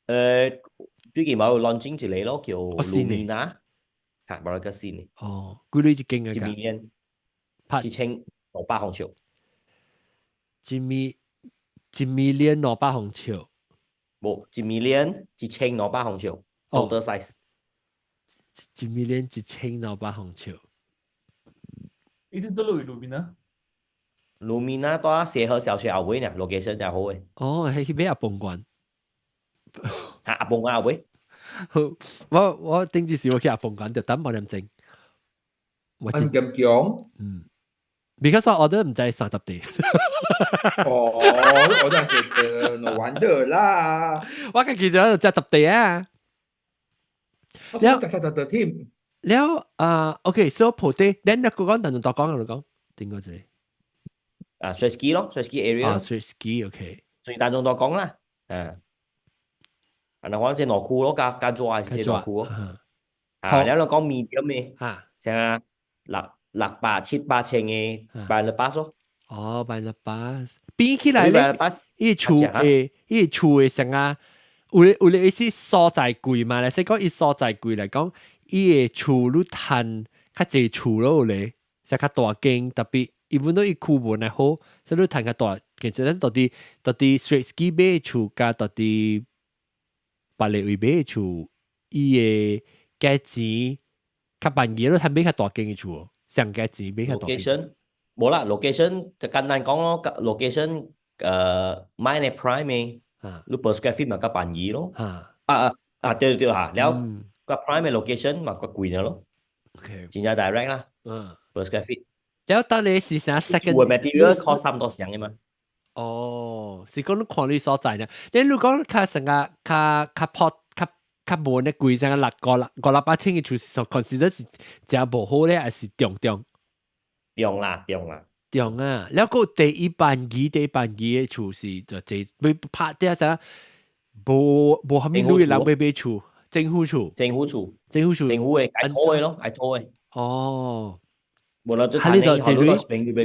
最近冇 launching 一個咯，叫 Lumina， 嚇，冇一個新嘅。哦，幾多一間嘅？1 million， 1600紅潮。1 million 600紅潮。冇1 million 1600紅潮 ，total size。1 million 1600紅潮。呢啲都類 Lumina 多適合小學後尾呢 ，location 就好嘅。哦，係俾阿崩關。嚇，阿崩關後尾。我頂住時我去阿崩關就等冇點整。安咁強。because 我order 唔知30地。哦，我就覺得 no wonder 啦。我嘅記者就10地啊。แล้วจะทีมแล้วOK，so 鋪地，then 你講等陣多講，你講點個字？水 ski 咯，水 ski area。水 ski，OK。所以等陣多講啦，嗱我即係內褲咯，加做係即係內褲咯。然後講medium嘅，成600、700千嘅800咯。哦，800，比起來咧，伊厝嘅成啊，有你意思所在貴嘛？嚟，即講伊所在貴嚟講，伊嘅厝你趁較濟厝咯咧，即較大間，特別伊本都伊區門係好，即你趁較大間，即係到啲 straight ski 買厝，加到啲白嚟位買厝，伊嘅價錢較便宜咯，趁買較大間嘅厝，上價錢買較大間。冇啦 ，location 就簡單講咯 ，location 買ใน prime 嘅，你 per square feet 咪較便宜咯。對嚇，แล้ว個 prime 嘅 location 咪個貴咗咯。OK，真係 direct 啦，per square feet。แล้วตอนนี้是啥 second material cost 差唔多樣嘅嘛。哦，是講你看你所在呢。你如果佢成個較較無呢貴成500千嘅厝是 consider 是真無好咧，還是中？中啊！แล้วก็第一班機嘅厝是就係要拍啲啥，無蝦米類人買厝，政府厝嘅愛拖嘅咯，愛拖嘅。哦，無論就睇你學到攞名要買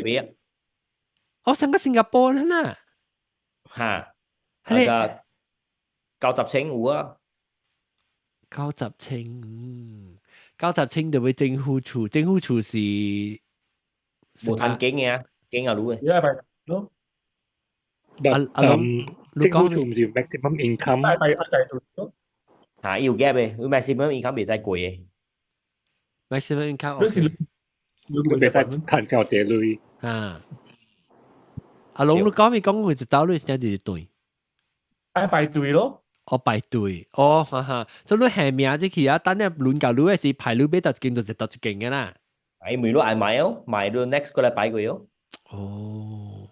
啊。成個新加坡啦呐。嚇，係個90千有啊。90千，90千就會政府厝是無談經嘅啊，經啊路嘅。一百咯。政府厝唔是 maximum income。嚇，要 gap 嘅，佢 maximum income 未太貴嘅。maximum income。你未使賺夠這類。阿龍，你講佢就到你先至對。排隊咯。排隊，所以你下面即係等你輪到你嘅時排隊俾到一間就到一間嘅啦。每路愛買哦，買到 next 個禮拜佢哦。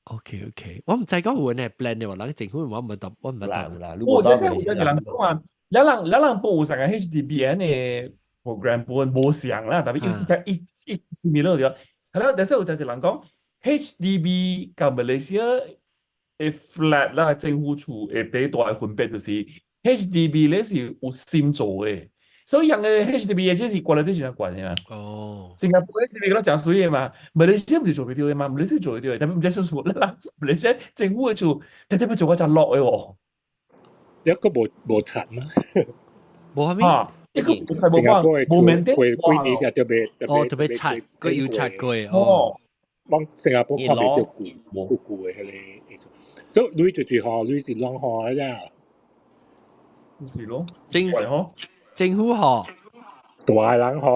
OK， 我唔知講有人係 plan 嘅話，人政府我唔答。嗱，我即係有隻人講話，有人報成個 HDBN 嘅 program 本冇上啦，特別一 similar 咗。係啦，但係有隻人講 HDB 同馬來西亞嘅 flat 啦，政府厝嘅比大嘅分別就是 HDB 咧是有先做嘅。所以人嘅 HDB 嘅即係關係都是關嘅嘛。新加坡 HDB 嗰種水嘅嘛，馬來西亞唔係做唔到嘅嘛，馬來西亞做到嘅，但係唔知做乜啦。馬來西亞政府嘅做，特別做嗰隻落嘅喎。一個冇談啊，冇咩？一個係冇名的。貴年就特別拆，佢要拆貴。幫新加坡方面就顧嘅係咧，所以你就是學，你是啷學啊？唔是咯，政府學，大人學。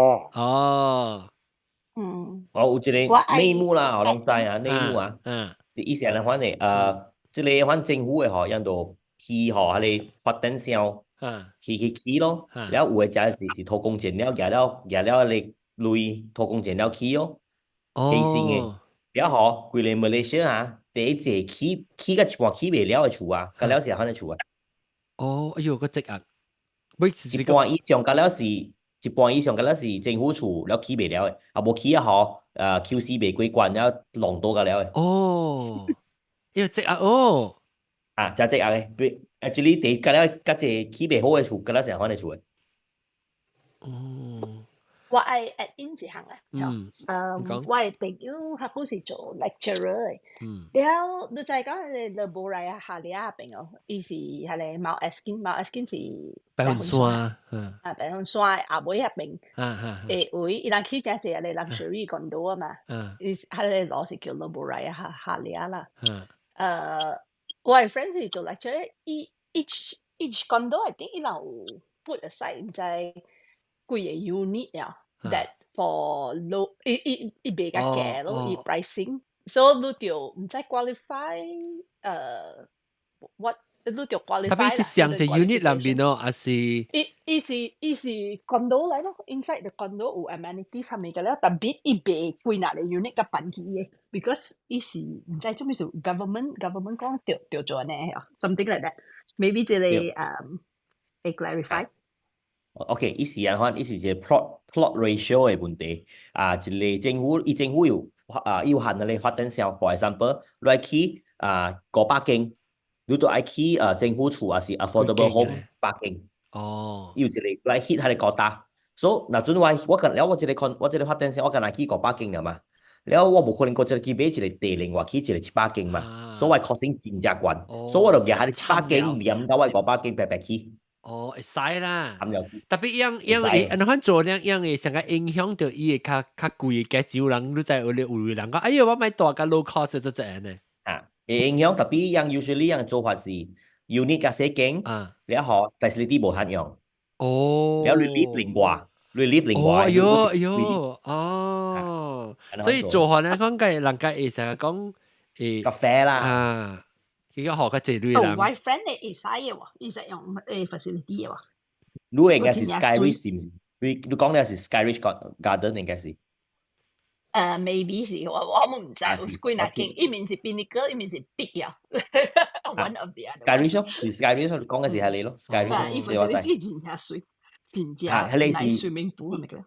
我有一個內幕啦，我攏知啊，內幕啊，以前嚟講咧，即個反政府嘅學，印度去學下你發展商，去咯，แล้ว有嘅就是拖工錢了，夾了你累拖工錢了去哦，起先嘅，แล้ว學規個馬來西亞啊，第一隻起個一半起未了嘅厝啊，咁了是可能厝啊。哎呦，個積壓。一半以上，咁了是政府厝，了起未了嘅，啊無起啊好，QC 未過關，了弄到個了嘅。因為積壓就積壓嘅，actually 第咁了個隻起未好嘅厝，咁了成可能厝嘅。我係 add in 一項我係朋友佢好似做 lecturer 嘅，แล้ว你就係講係你無來下裡啊朋友，伊是係咧Mount Erskine是白雲山，白雲山阿妹入面誒位，伊人起只係咧 luxury condo 啊嘛，伊係咧攞是叫你無來下裡啊啦，我係 friend 是做 lecturer， each condo I think 伊有 put aside 唔知貴嘅 unit 啊。that for low 一比較價咯，以 pricing， so 你就唔使 qualify what 你就 qualify 啦。特別是上隻 unit 裏面咯，還是伊是 condo 嚟咯 ，inside the condo 有 amenities 係咪嘅咧？特別伊比貴那個 unit 嘅辦起嘅 ，because 伊是唔知做咩事 government 講調做呢，something like that，maybe 這裡會 clarify。OK， 意思係一個 plot ratio 嘅問題一個政府有限嘅發展商 ，for example， 你愛去500間，你都愛去政府厝也是 affordable home 100間。有一個你愛 hit 係個大，所以嗱陣我這個發展商我跟佢去500間了嘛，แล้ว我冇可能過去買一個地另外去一個700間嘛，所以我 costing 真正貴，所以我就夾喺700間連到我500間白白去。會使啦，特別樣安做樣嘅，成個影響到伊個較貴嘅價，人你知有人講，哎呀，我買大個 low cost 就這樣呢。影響特別樣 usually 樣做法是 unit 嘅細間，然後 facility 無限用，然後 relief 另外，所以做法咧講嘅人家會成日講咖啡啦。佢個學嘅這類人。my friend 你會使嘅喎，伊實用facility 嘅喎。你應該是 Skyridge， 你講嘅是 Skyridge Garden 應該是。maybe 是我唔知，有幾那間，一面是 Pinnacle，一面是 Big 呀。one of the other Sky Ridge 是 Sky Ridge 講嘅是係你咯，Sky 啊， Ridge 伊你話係。facility 真正水，真正係你 nice 是 swimming pool 係咪嘅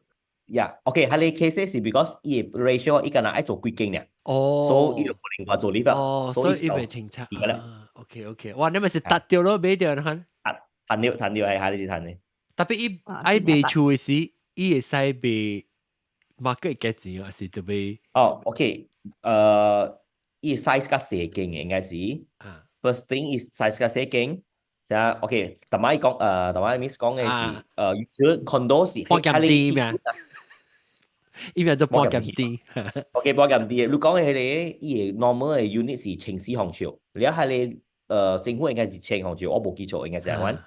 ？OK，係你 case 是 because 伊 ratio 伊個人愛做幾間嘅，所以伊就可能話做呢個，所以伊未清楚啊。OK，哇，你咪是達掉咯，買掉啦，彈掉係你是彈嘅。特別伊愛買厝嘅時，伊會使買 market 嘅錢，還是特別？OK，伊 size 較細間嘅應該是。First thing is size 較細間。就 OK，同埋講同埋 Miss 講嘅是如果 condo 是半間啲咩？依邊就半間啲。OK，半間啲。你講嘅係你伊 normal 嘅 unit 是城市行潮，然後係你政府應該是千行潮，我冇記錯應該是咁樣。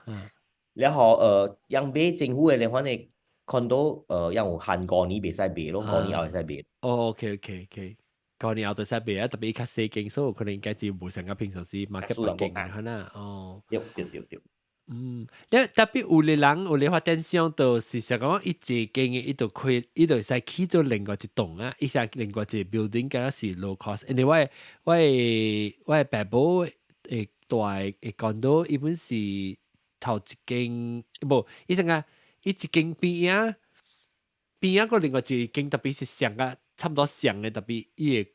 然後讓買政府嘅另外嘅 condo 讓有限過年別使買咯，過年後使買。OK，過年後就使買啊，特別較細間，所以可能應該就冇成個平常時 market 環境嘅啦。對。特別有啲人有啲發展商就是想講一間嘅，伊就開，伊就使起做另外一棟啊，伊使另外一個 building，嗰是 low cost。因為我嘅爸母誒大嘅 condo，伊本是頭一間，冇，伊成個伊一間邊啊個另外一間特別是上個差唔多上嘅，特別伊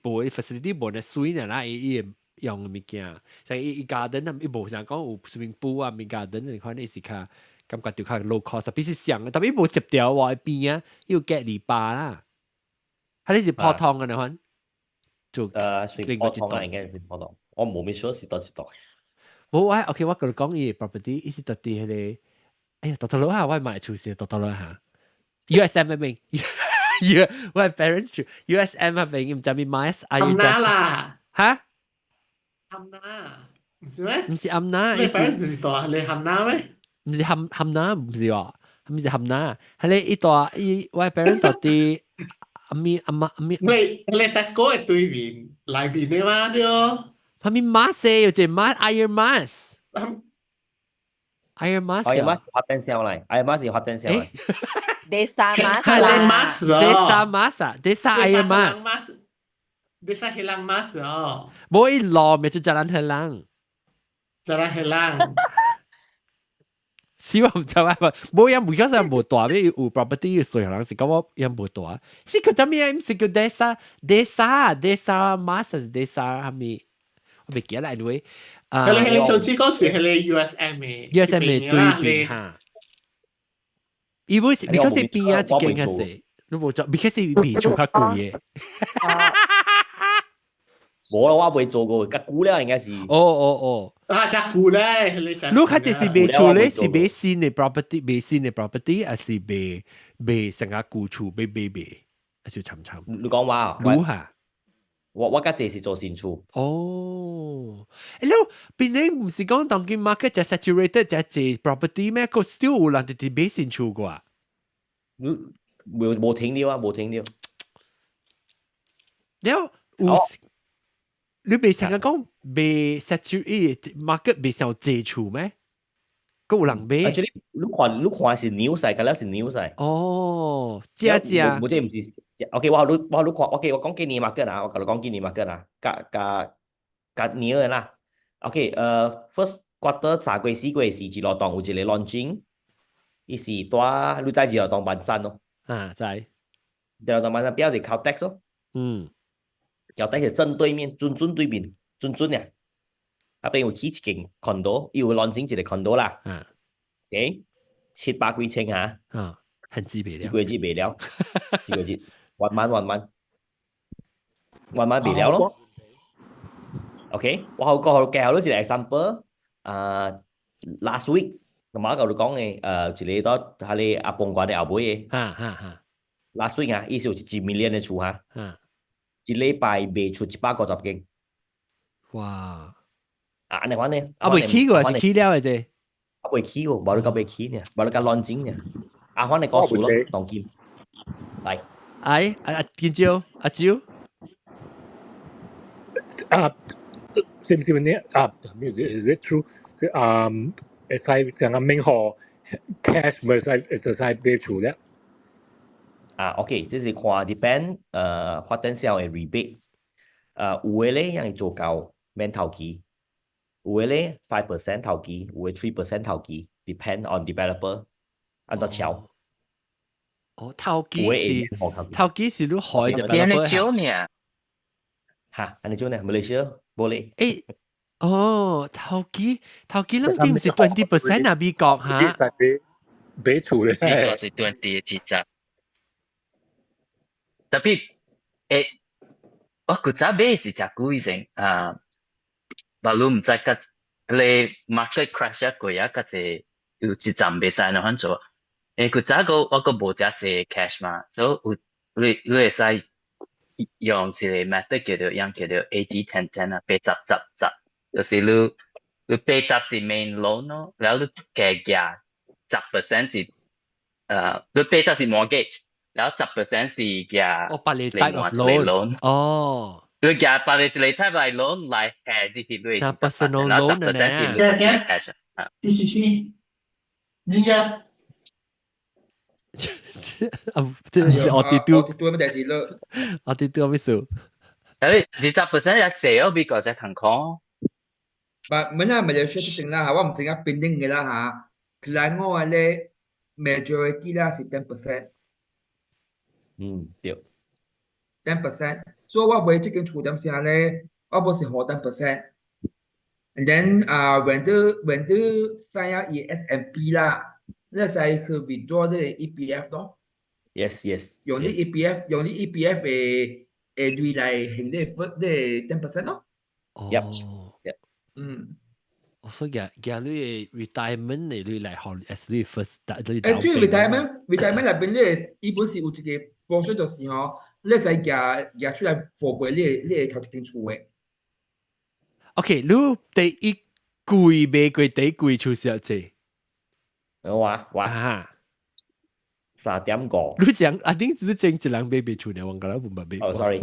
無 facility 無咧水啦，伊用嘅物件，所以伊 garden 啊，伊無想講有 swimming pool 啊，咪 garden 你看你是較感覺就較 low cost，特別是上嘅，特別無接掉喎邊啊，要 get 200啦，係你是泡湯嘅你看，就另外一棟應該是泡湯，我冇咩說是多一棟。冇啊 ，OK， 我同你講伊 property， 伊是特啲迄個，哎呀，多多佬下我買厝時多多佬下 ，USM 嗰邊，我係 parents 住 USM 嗰邊，唔知咪 miles are you just 啦，嚇？冚啦，唔是咩？唔是暗拿，你 parents 是大，你冚啦咩？唔是冚拿，唔是喎，唔是冚拿，係你一大伊我 parents 就啲阿咪，你 Tesco 嘅對面內邊嘅嘛對哦。係咪 mask 有隻 mask，iron mask。Iron mask 發電商嚟，Iron mask 是發電商嚟。Desa mask Desa mask Desa iron mask Desa hilang mask 哦。冇一路咪就jalan hilang。jalan hilang。希望唔就係冇人，而家就冇大，咩有 property 嘅稅可能是咁我人冇大。是叫咩？唔是叫 Desa mask Desa 係咪？我未記得啦，anyway。你總之嗰時係你 USM 嘅 USM 嘅對邊嚇。因為because 是邊啊，一間嘅事，你冇做，because 是邊做較貴嘅。冇啦，我未做過，較貴咧應該是。啊，較貴咧，你睇只是買厝咧，是買新嘅 property，還是買成個舊厝，買，還是參。你講話，如下。我家姐是做新厝。你邊啲唔是講當今 market 就 saturated 就係 property 咩？個 still 有人哋買新厝㗎。冇停了啊，冇停了。你未成日講未 saturated market 未上借厝咩？個有人買。你看是牛勢，㗎啦是牛勢。正。冇即唔是。OK， 我講幾年 market 啊，我同你講幾年 market 啊，隔年嘅啦。OK，first quarter 3季4季是自樂檔有一個 launching， 伊是帶你帶自樂檔半山咯。知。自樂檔半山邊有靠 tax 咯。靠 tax 係正對面，準對面，準啊。嗰邊有起一間 condo， 伊有 launching 一個 condo 啦。OK， 700幾千嚇。很知名了。一個月未了，一個月。慢慢未了咯。OK， 我介紹咗一個 example。last week， 同埋我講嘅一個喺你阿崩關嘅後尾嘅。last week 啊，伊是有1 million 嘅厝嚇。一禮拜賣出150間。哇！你講呢？未起過，是起了嘅啫。未起過，冇你講未起呢，冇你講亂整呢。我哋講數咯，當見。嚟。阿建招，阿招。是唔是呢？Is it true？係成個名號 cash 咪係買厝咧？OK， 即是看 depend 發展商嘅 rebate。有嘅咧，因為做夠免頭期，嘅咧5% 頭期，有嘅3% 頭期 ，depend on developer 按照橋。頭有嘅期 agent 學頭期。頭期是你海你 developer 少呢？嚇，安尼做呢？Malaysia boleh。頭期諗知唔是20% 啊？美國嚇？俾厝咧。美國是20嘅節奏。特別我古早買是只貴陣但係唔知個你 market crash 過呀，個隻有一陣未使咁樣做。古早我個冇只隻 cash 嘛，所以你會使用一個 method 叫做80-10-10啊，80-10-10，就是你80是 main loan 咯，然後你加10% 是你80是 mortgage，然後10% 是加另外一類 loan。你加8是你 type 嚟 loan 嚟 hedge 去對10% 然後 loan 10%是你 cash 啊。人家即係我哋都乜嘢字咯？我哋都咩數？你10%一借咗美國只騰空。Mana Malaysia tu tengah awak tengah pending ke lah ha. Selangor ada majority lah si 10%. 對。10%. So awak boleh cek yang cukup siapa le, awak boleh hold 10%. And then when the saya SMP lah,那saya ke withdraw 的 EPF 咯。Yes. 用啲 EPF 對嚟行啲 10% 咯。所以你 retirement 你嚟學 as 你 first 你對 retirement 入邊咧，基本是有一個 portion 就是你使夾出來貨櫃，你頭一定出嘅。OK， 你第一季買過第一季出少濟？哇3.5。你講啊，你只整一人買出呢？我講啦，唔係買。sorry。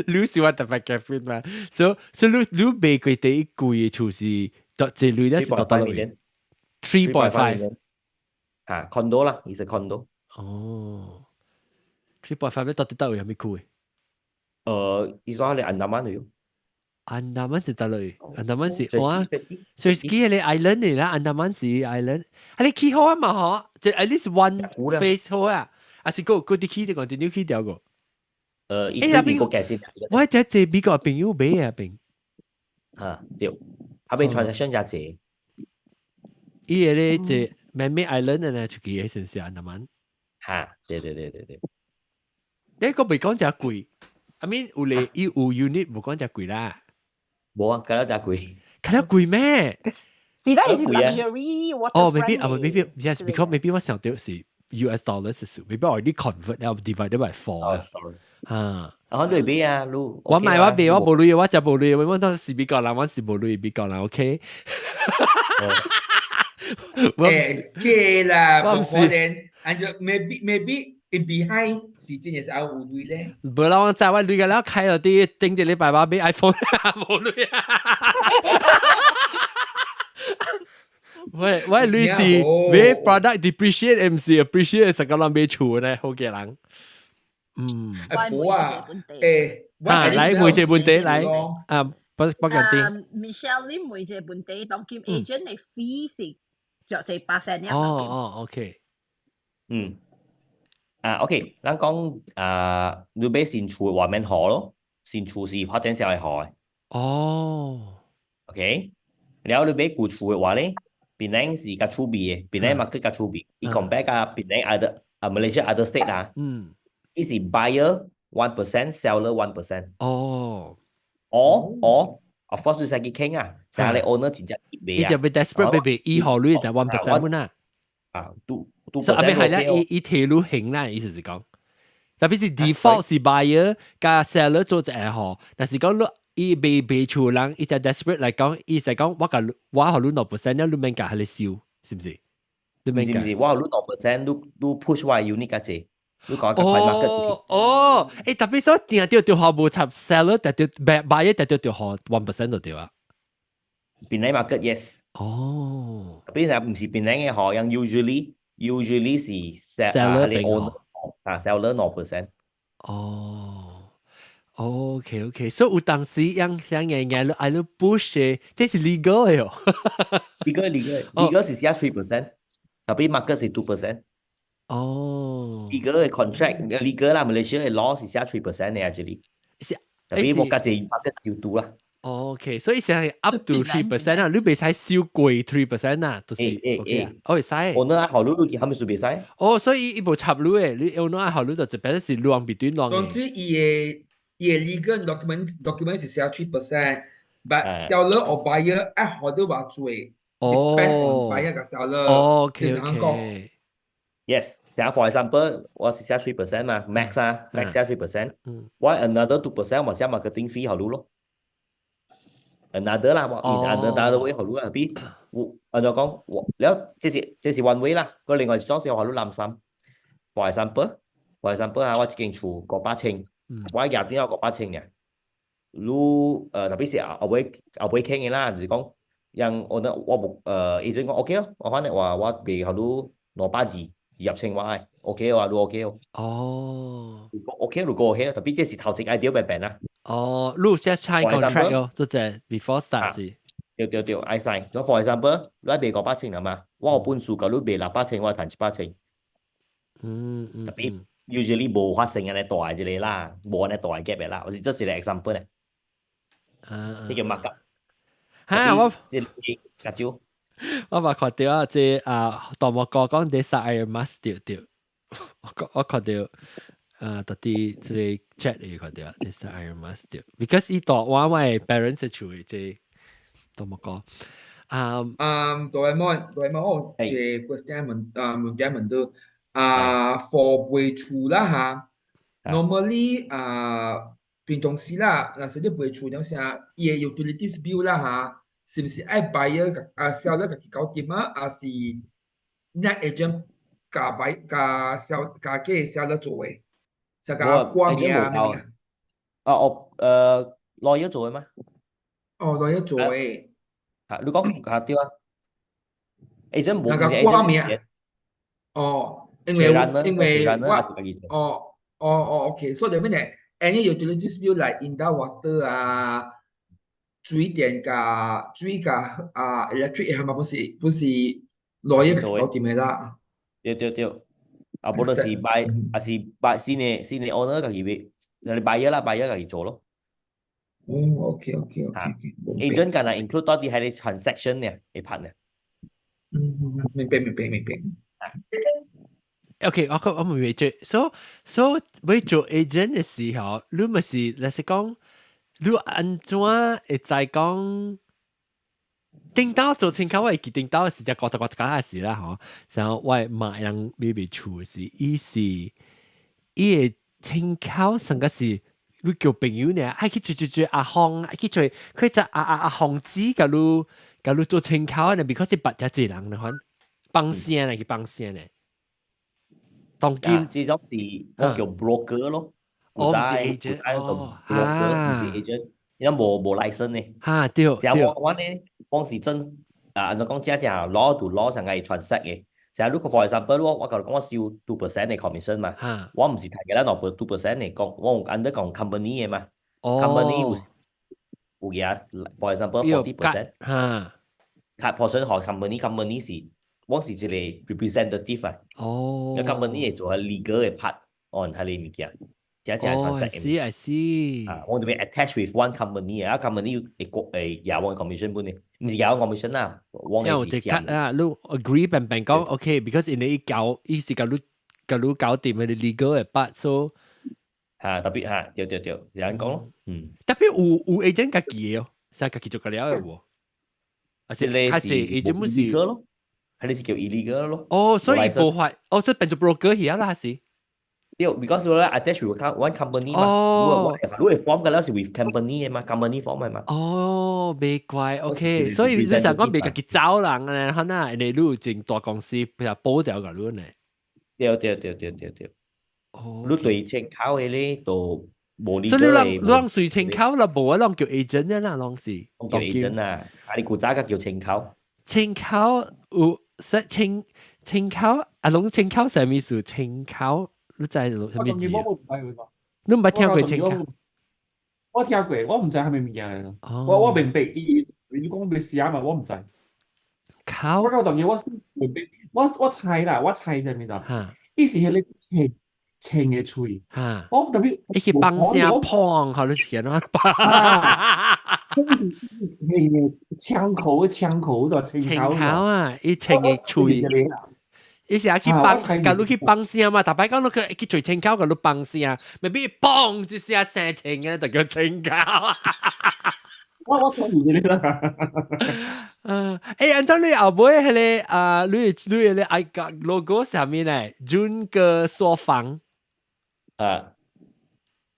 你是我特別 careful 嘛？所以你買過第一季嘅出是這類咧是多少million ？3.5。嚇 condo 啦，係 condo。3.5咧到底有咩區？意思話你安達曼嚟。安達曼是得嘞，安達曼是哇，所以佢係 island 嚟啦，安達曼是 island，係你起好啊嘛嗬，即 at least one face 好啊，還是個啲起啲講啲 new 起掉個。入邊個價先？我只借美國朋友買啊邊。對，入邊 transaction 就借。依個咧即 man-made island 嘅咧，出去喺城市安達曼。對。呢個未講只貴 ，I mean 有嚟有 unit 冇講只貴啦。冇啊，咁樣就貴。咁樣貴咩？是啦，係 luxury waterfront。maybe yes because maybe 我想到是 US dollars 是 maybe already convert 然後 divided by 4。我對比啊，我買我俾我冇鐳，我就冇鐳，我當時美國人，我是冇鐳美國人 ，OK。嘅啦，冇可能。And maybe in behind 是真係是有鐳咧。冇啦，我在我鐳嘅啦，開咗啲頂住你爸爸俾 iPhone 冇鐳啊。喂，鐳是買 product depreciate 唔是 appreciate 成個人買厝咧，好嘅人。冇啊，嚟每隻本地嚟不緊啲。Michelle 呢每隻本地當兼 agent 你 fee 是著隻8%一。OK。OK，咱講你買新厝外面好咯，新厝是發展商嚟好嘅。OK，然後你買舊厝嘅話咧，檳城是較出名嘅，檳城 market 較出名。你 compare 甲檳城 other Malaysia other state 啊，伊是 buyer 1%，seller 1%。of course 你使去傾啊，就係你 owner 真正買啊。你就被 desperate baby，伊號率就 1% 蚊啊。所以阿邊係咧，伊鐵路行啦，意思是講，特別是 default 是 buyer 加 seller 做就係好，但是講伊被厝人，伊就 desperate 嚟講，伊就講我號率0%，你免加係你燒，是唔是？你免加。是我號率0%，你 push 我 unit 價錢，你講個 market。特別所定條號冇插 seller，但條 buyer 但條號1% 就對啊。檳城 market yes。特別係唔是檳城嘅號，樣usually 是 seller 你 owner，seller 0%。OK，所以有當時樣想嘅愛你 push 嘅，這是 legal 嘅哦。legal 是寫3%，tapi market 是2%。legal 嘅 contract legal 啦，Malaysia 嘅 law 是寫3%嘅 actually。tapi 冇價值 market 要2啦。OK，所以成係 up to 3%啊，你未使少過3%啊，就是 OK 啊，會使。我那考慮佢係咪未使？所以一部插入嘅，你有那考慮就特別是兩between兩嘅。總之，伊嘅 legal document 是寫3%，but seller or buyer 愛好到話做，depend on buyer 嘅 seller。正常講。Yes，成 for example， 我是寫3%嘛，max 啊，max 寫3%，我 another 2% 我寫 marketing fee 好咯。another 啦，another way 好咯啊，B，我就講แล้ว這是 one way 啦，個另外雙是好咯攬心。for example 啊，我一間厝900,000，我入邊有900,000嘅，如特別是後尾傾嘅啦，就是講，讓我冇agent 講 OK 咯，我反正話我俾好咯200,000入清話 OK 話都 OK 哦。如果 OK 如果 OK 特別這是頭前 idea 病啦。你寫 sign contract 咯，即係 before start 是。對 ，I sign。咁 for example，你俾900,000啦嘛，我有本數夠你俾600,000，我賺700,000。特別 usually 冇發生嘅咧大之類啦，冇咧大 gap 嘅啦，我是這是個 example 咧。呢叫乜㗎？我即係夾招。我咪看到即大幕哥講啲曬 mask 掉，我看到特啲即 chat 嚟看到啲曬 mask 掉 ，because 依度我 parents 處理即大幕哥。Doraemon，我這 question 問到for 買厝啦嚇 ，normally 平常時啦，若是你買厝點啥，伊嘅 utilities bill 啦嚇。是唔是愛 buyer seller 家己搞掂啊？還是 net agent 加 seller 做嘅？就加關嘅lawyer 做嘅咩？lawyer 做嘅。你講下啲啊 ？agent 冇係關嘅。因為OK，所以點樣咧 ？Any utilities bill like in the water 啊。水電加electric 係咪不是lawyer搞掂嘅啦？對，啊，無就是買先嘅 owner 家己俾，你 buyer 啦 ，buyer 家己做咯。OK。agent 干係 include 多啲係你 transaction 嘅一 part 嘅。明白。OK， 我明白。所以要做 agent 嘅時候，你咪是嚟是講。你安怎會再講？頂到做青口，我記頂到是只個嘅事啦，嗬。然後我買人買厝是，伊嘅青口成個是你叫朋友呢，愛去追阿紅，愛去追佢只阿紅子，甲你做青口呢 ，because 係白只人呢，幫聲嚟去幫聲呢。當今這種是我叫 broker 咯。唔是 agent， 唔是 agent， 因為冇 license 呢。對。我呢，光是真你講只 law to law 上係 transact 嘅。成日如果 for example， 我講我收 2% 嘅 commission 嘛，我唔是睇嘅啦，攞 2% 嚟講，我under 講 company 嘅嘛 ，company 有嘅 for example 40%，睇 portion 學 company 是，我是一個 representative 啊，個 company 係做係 legal 嘅 part on 睇你物件。I see。我哋被 attach with one company 啊 ，company 有one commission 本嘅，唔是有 commission 啦，因為我哋 cut 啦，你 agree 病講 OK，because 因為伊是甲你搞掂嘅 legal 嘅 part，so 特別對，有人講咯，特別有 agent 家己嘅哦，成家己做個了嘅喎，而且佢係 agent 唔是咯，係你是叫 illegal 咯，所以無法，所以變做 broker 而家啦是。because 我咧 attach with one company 嘛，如果 form 嘅咧是 with company 嘅嘛 ，company form 嘅嘛。未怪 OK， 所以你成講別家己找人咧，可能你有整大公司，譬如保掉個luôn咧。對。你對青口嘅咧都冇呢個。所以你讓水青口啦，無啊，讓叫 agent 啦，讓是。叫 agent 啊，你古早個叫青口。青口有實青口，攏青口係咩事？青口。你知係咩字？你唔係聽過青口？我聽過，我唔知係咪物件嚟咯。我明白你講咩寫嘛，我唔知。靠我，當然我是明白，我猜啦，我猜係咩啦？哈伊是迄個青嘅喙，哈，我特別一起幫聲砰，好你天啊！青嘅槍口度青青口口啊，一青嘅喙。伊時去幫，假如去幫聲嘛，大擺講你去最青口，假如幫聲，未必砰一聲聲青嘅，就叫青口。我猜唔是你啦。按照你後尾係你嘅 I got logo 上面咧，準個說房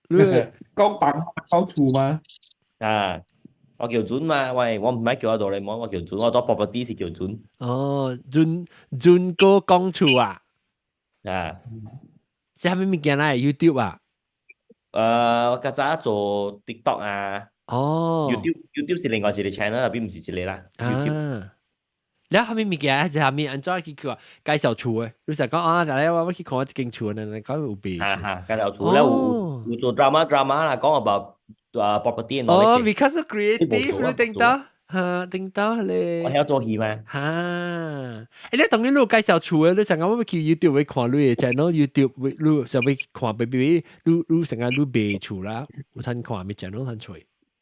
你講房講厝嘛？我叫準嘛，喂，我唔係叫阿杜你摸，我叫準，我做 property 是叫準。哦，準個講厝啊，是係咪物件啊 ？YouTube 啊？我較早做 TikTok 啊。YouTube 是另外一個 channel，入邊唔是一個啦。YouTube。你後面物件係下面按照去叫介紹厝嘅，你成講啊，就係我去看一間厝呢，講有別。介紹厝咧有做 drama 啦，講 about property and knowledge。because of creative 你聽到咧。我喺度做戲嘛。你當然你介紹厝嘅，你成日我去 YouTube 會看你嘅 channel，YouTube 你上邊看 baby，你成日你賣厝啦，有睇看咩 channel 睇出。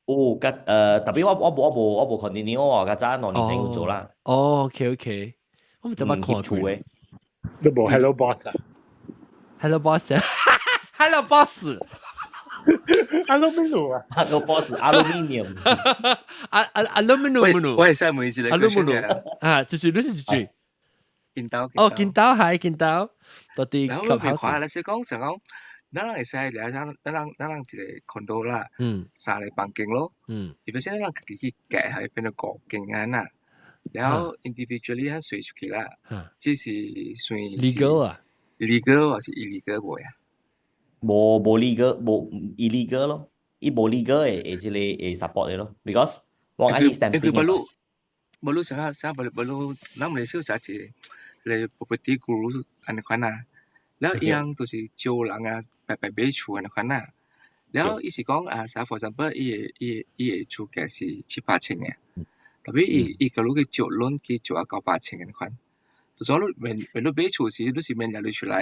特別我冇 continue 我較早兩年前有做啦。OK， 我唔知乜看厝嘅。都冇 Hello Boss 啊 ？Hello Boss，Hello Boss。Hello menu 啊 ，Hello Boss aluminium。aluminium。我係想問一個 aluminium 啊，就是你是一句。見到，見到，到底然後我咪看，你是講成講。咱會使咱一個 condo 啦，3個房間咯。而且咱自己去計係變到5間啊呐，然後 individually 係隨出去啦，只是算 legal 啊 ，legal 或是 illegal 冇呀？冇 legal，冇 illegal 咯，伊冇 legal 誒即係 support 嘅咯 ，because 我係 stamping 嘅。冇路成冇路，咱們少少係嚟 property guru 安款啊。แล้วอีกตัวสิโจหลังแบบเบชูนะครับนะแล้วอีสิ講for example อีชูแกสิ7,800嘅แต่ว่าอีก็รู้嘅โจล้น嘅โจ9,800นะครับตัวสองเป็นรูปเบชูสิรู้สิมันจะรู้出來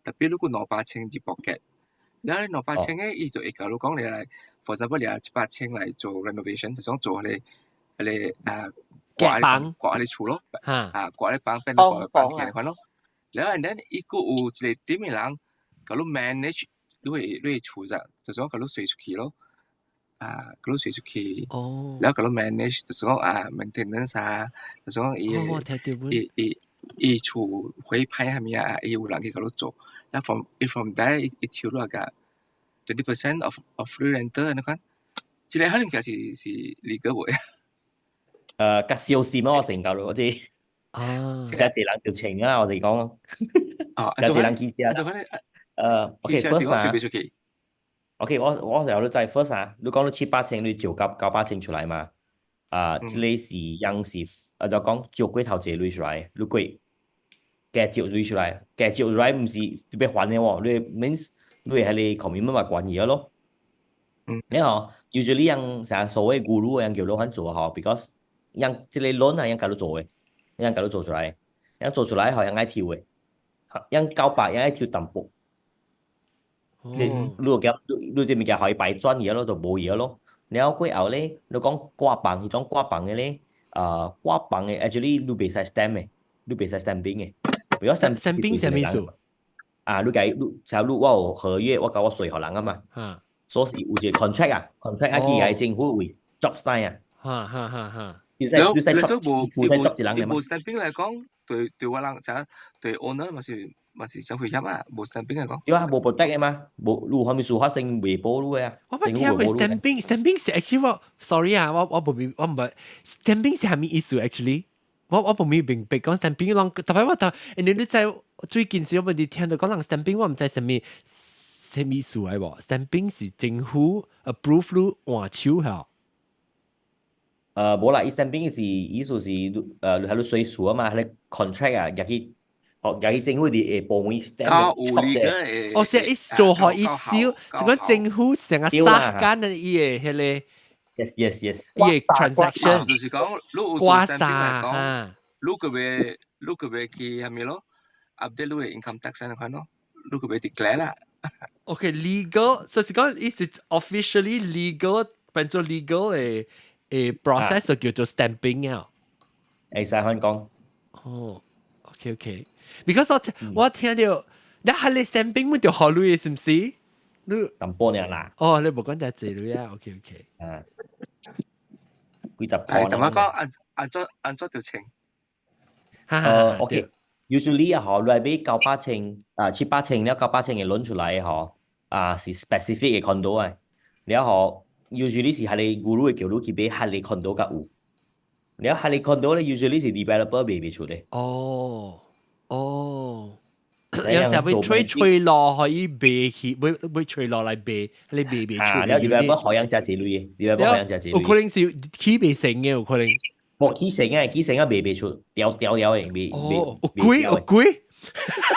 แต่เป็นรูป9,800จีบแกแล้ว9,800嘅อีตัวอีก็รู้講你嚟 for example 你7,800嚟做 renovation 就想做你掛你厝咯掛你房變到房嘅咯แล้วอันนั้นอีกก็有一個點嘅人，佢哋 manage 你厝咋，就講佢哋隨出去咯，佢哋隨出去，แล้ว佢哋 manage 就講maintenance 就講伊厝會派係咪伊有人去佢哋做，แล้วfrom there 伊跳落個20% of free renter 你看，即係可能係legal 喎。介紹事麼？我成嚿咯，嗰啲。即係自人條情啊！我哋講，有自人見識啊。OK， 我有你在 first 啊，你講到7,800，你就9,800出來嘛？即係是樣是就講就幾頭借攞出來，你幾嘅借攞出來，嘅借出來唔是特別還嘅喎，你 means 你係你 commitment 咪關嘢咯。然後 usually 樣成日所謂 guru 樣叫老闆做嗬 ，because 樣即係 loan 係樣教你做嘅。樣搞到做出來，樣做出來後樣愛跳嘅，樣900樣愛跳淡薄。你如果你啲物件可以擺磚嘢咯，就冇嘢咯。然後過後咧，你講掛棒嗰種掛棒嘅咧，掛棒嘅 actually 你袂使 stamp 嘅，你袂使 stamping 嘅。如果 stamping 係咩意思？你計你我有合約，我搞我稅給人啊嘛。所以有一個 contract 係政府會 job sign แล้ว冇 stamping 嚟講，對我人就對 owner 咪是就會入冇 stamping 嚟講。有冇 protect 嘅嘛？冇路後面事發生未保路嘅。我唔聽過 stamping 是 actually 我 sorry 我唔係 stamping 是係咩意思 actually？我唔明白講 stamping 啷，特別我特，你在最近時我哋聽到講人 stamping， 我唔知係咩意思嚟喎 ？stamping 是政府 approve 你換手係。冇啦 ，stamping 是意思是喺度稅數啊嘛，喺 contract 入去有啲政府啲部門 stand 教有 chop 呢嘅，個我成日做學一教少，是講校政府成日丟啦殺緊伊嘅迄個 yes，伊嘅啊， transaction 就是講你有做刮 stamping 嚟沙講，哈。你個別去係咪咯？update 你嘅 income tax 嚟看咯，你個別 declare 啦。Okay, legal. So 是講 is it officially legal 變做 legal 嘅 process 就叫做 stamping 啊。會使香港，哦，OK OK。Because 我聽到，你係你 stamping 唔就學女嘅是唔是？你咁多年啦，哦，你冇講就係女啊。OK OK。啊，幾十係，個同我講啦。按咗條情，哈哈哈。 OK，usually 啊，嗬，你俾9,8007,800แล้ว9,800嘅輪出嚟嗬，是 specific 嘅 condo 啊，แล้ว嗬 usually 是係你 guru 嘅叫你去俾係你 condo 嘅有，แล้ว係你 condo 咧 usually 是 developer 俾出嚟，哦哦。有你時候會做吹落可以避起，會吹落嚟避，你避出啊，嚟。แล้ว developer 可以揸住你嘅，developer 可以揸住有你。可能是起未成嘅，有可能。冇起成啊，未出，掉嘅，未哦，有貴有貴。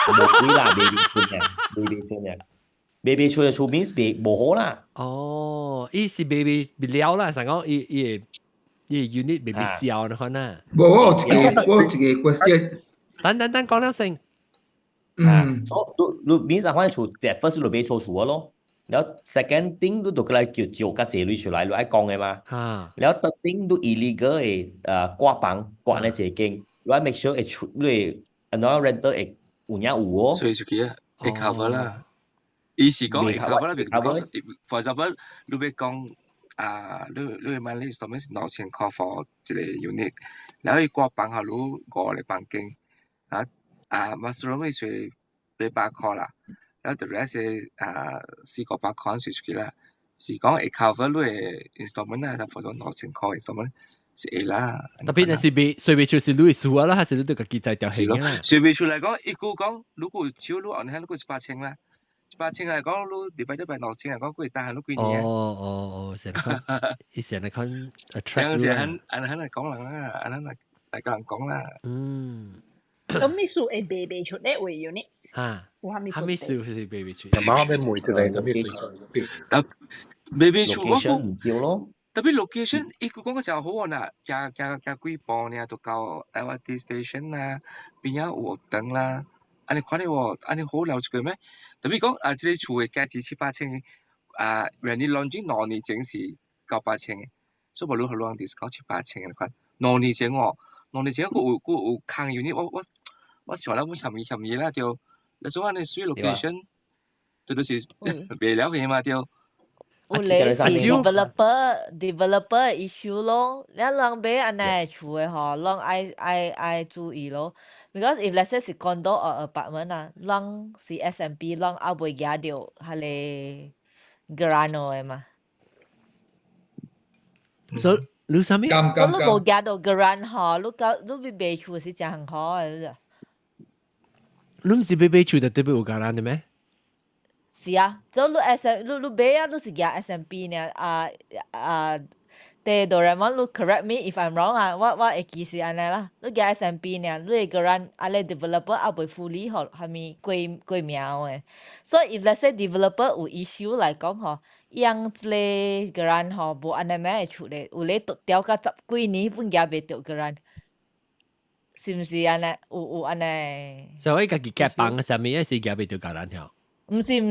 冇貴啦，未出嘅，未出嘅出 means 冇好啦。哦，伊是未了啦，成講伊 unit 未燒那款啊。我有一個 question，等講兩聲。所以你 means 啊，反正出 at first 你俾錯處咯。แล้ว second thing 你就嚟叫個這類出來，你愛講嘅嘛。แล้ว third thing 你 illegal 嘅刮呢這經，你愛 make sure 係出你 another renter 係有影有哦。所以就佢啊，會 cover 啦。意思講會 cover 啦，because for example，你會講你買呢個咩攞錢 cover 一個 unit，然後佢刮房下你過嚟房間，mushroom 係算800啦。然後 the rest 係400塊算出去啦，是講會 cover 你嘅 installment 啦，就for咗攞錢 cover installment 是會啦。特別係隨便出是你輸啊啦，還是你對個機制掉起啦？隨便出嚟講，一個講如果超你按下你個8,000啦，8,000嚟講你divide by 6,000嚟講，佢大係你幾年？哦，成日看，以前嚟看 attract 有時很嚟講啦，嚟個人講啦。咁你數係備出咧會unit？嚇，還沒數是 baby 出。媽咩梅就係咁嘅水準。但 baby 出我，location 唔叫咯。特別 location，伊個講嘅就好喎嗱，加幾磅呢，到到 LRT station 啦，邊有活等啦，安尼看你喎，安尼好了解咩？特別講這裡厝嘅價值7,800原來兩年2年前是9,800嘅，所以無論好兩 discount 7,800嘅款，2年前喎，2年前佢有坑要呢，我想啦，我嫌嘢啦，就你做安尼水 location，這都是未了嘅嘛，就。有咧是 developer issue 咯，你啷俾安尼厝嘅嗬，啷愛注意咯。Because if let's say 是 condo or apartment 啊，啷是 SMP 啷阿袂夾到係咧 grano 嘅嘛。所以你啥物？所以你冇夾到 gran 嗬，你買厝是真很好嘅。你唔是買厝就特別有 gran 嘅咩？是啊，所以你買啊，你是夾 SMP 呢？第度人問你 correct me if I'm wrong 啊，我會記是安尼啦。你夾 SMP 呢，你個人啊你 developer 啊袂fully 學係咪過苗嘅？所以 if let's say developer 有 issue 嚟講嗬，樣咧個人嗬無安尼咩處理，有咧調到10幾年本夾袂到個人，是唔是安尼？有安尼？所以家己夾房嘅上面一時夾袂到 gran 條。唔是無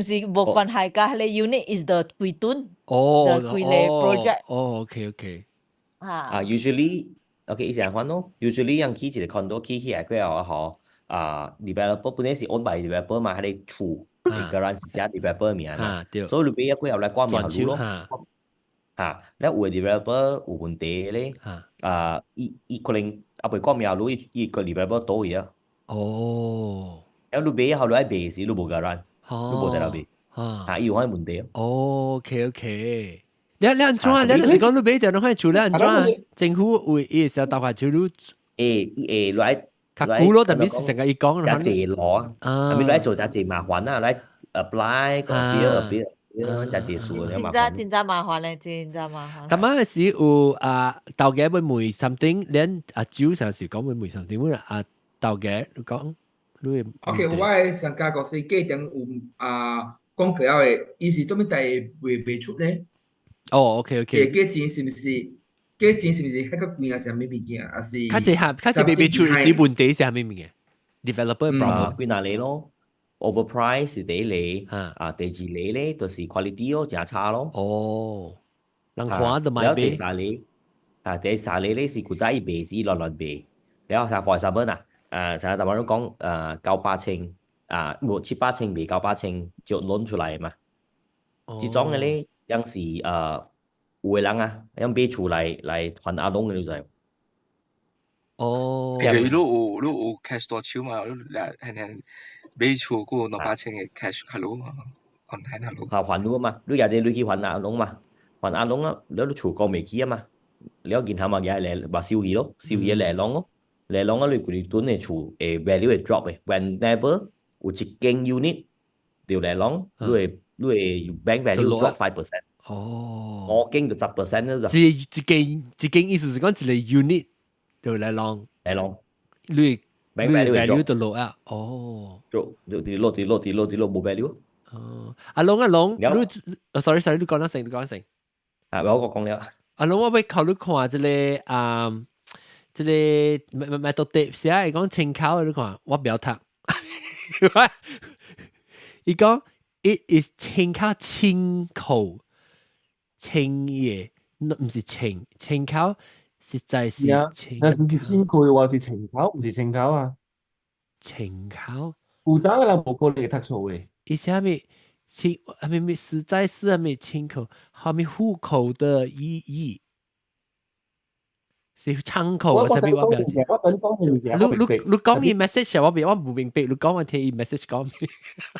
關係㗎，你 unit is the 規頓，the 規例 project。OK。usually OK 以前講咯 ，usually 人起一個 condo 起來過後嗬，developer 本來是 owned by developer 嘛，係你厝一個人是寫 developer 名啦，所以你俾一過後嚟掛名下咯。แล้ว有 developer 有問題咧，伊可能阿袂掛名下伊個 developer 倒去啊。哦。แล้ว你俾後來賣時你無個人。你冇得留俾，有可能問題啊。OK，你安怎啊？你是講你買條兩塊厝，你安怎啊？政府會伊時候大塊厝你來較古咯，特別是成個伊講啦，加濟攞啊，咪來做加濟麻煩啊，來 apply 個表，加濟數了麻煩。真麻煩咧，真麻煩。咁啊時有豆嘅會梅 something，你阿蕉上時講會梅 something，會豆嘅你講。你OK，我嘅上家個世界等有講過嘅，伊是做咩代未出咧？哦，OK 嘅 OK，價錢是唔是？價錢是唔是迄個貴啊？是咩物件？還是較濟未出是問題是咩物件 ？developer problem 幾難嚟咯？overprice 是第一嚟，第二嚟咧就是 quality 咯，真差咯。哦，人看就買แล้ว第俾。三嚟，第三嚟咧是古仔賣子亂賣，แล้วถ้า for example 成日大家都講900,000冇700,000賣900,000就攞出嚟嘛。這種嘅咧，有時有嘅人用買厝嚟還阿龍嘅就係。哦，你有 cash 多少嘛？你買厝個600,000嘅 cash 係咯嘛？係係咯。還咯嘛，你有啲你去還阿龍嘛，還阿龍แล้ว厝個未起嘛，แล้วกิน下嘛嘢嚟話燒氣咯，燒氣嚟龍咯，嚟龍你佢哋囤嘅厝value 會 drop 嘅 ，whenever 有一間 unit 掉嚟龍，你 bank value drop 5%。哦，5間就10%咯。一間意思是講一個 unit 就嚟龍，你 bank value 就落啊。哦，就落冇 value。哦，阿龍，你，sorry，你講得成，我講了。阿龍，我要考慮看這個metal tape 寫係講青口，你看我不要讀。伊講 it is 青口青口青嘢，唔是青口，實在是青。但是青口嘅話是青口，唔是青口啊。青口，古早嘅人冇可能讀錯嘅。伊寫咩？還沒實在是還沒清口，還沒戶口的意義，是窗口啊！特別我表姐，我真講嘅物件，你講伊 message 我唔明白，你講我聽伊 message 講咩？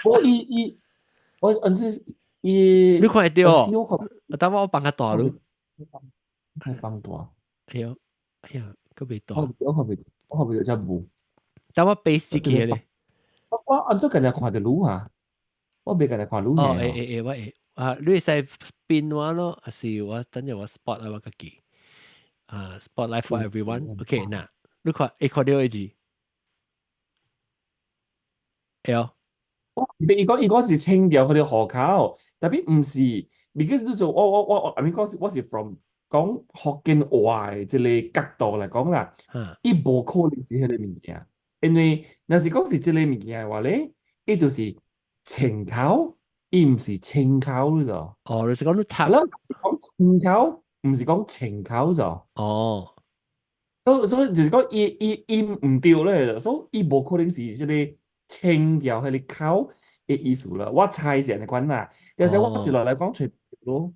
我你看會到哦？等我幫佢大咯，係幫大。哎呀，佢未大。我後邊有隻冇。等我 basic 嘅咧。我按照近日看到路啊。我未近日看路嘅。我你使變話咯，還是我等陣我 spot 我自己spotlight for everyone。OK， 嗱，你看到嘅字，有。伊講是清掉佢哋河口，特別唔是 ，because 你做我我是 from 講福建話即個角度嚟講啦，伊無可能是迄個物件，因為若是講是即個物件嘅話咧，伊就是。青口，伊唔是青口咗。哦，你是講你讀啦，是講青口，唔是講青口咗。哦，所以就是講伊唔對咧，所以伊無可能是即個清掉迄個口嘅意思啦。我猜是安尼款啦，但是我接落來講全咯。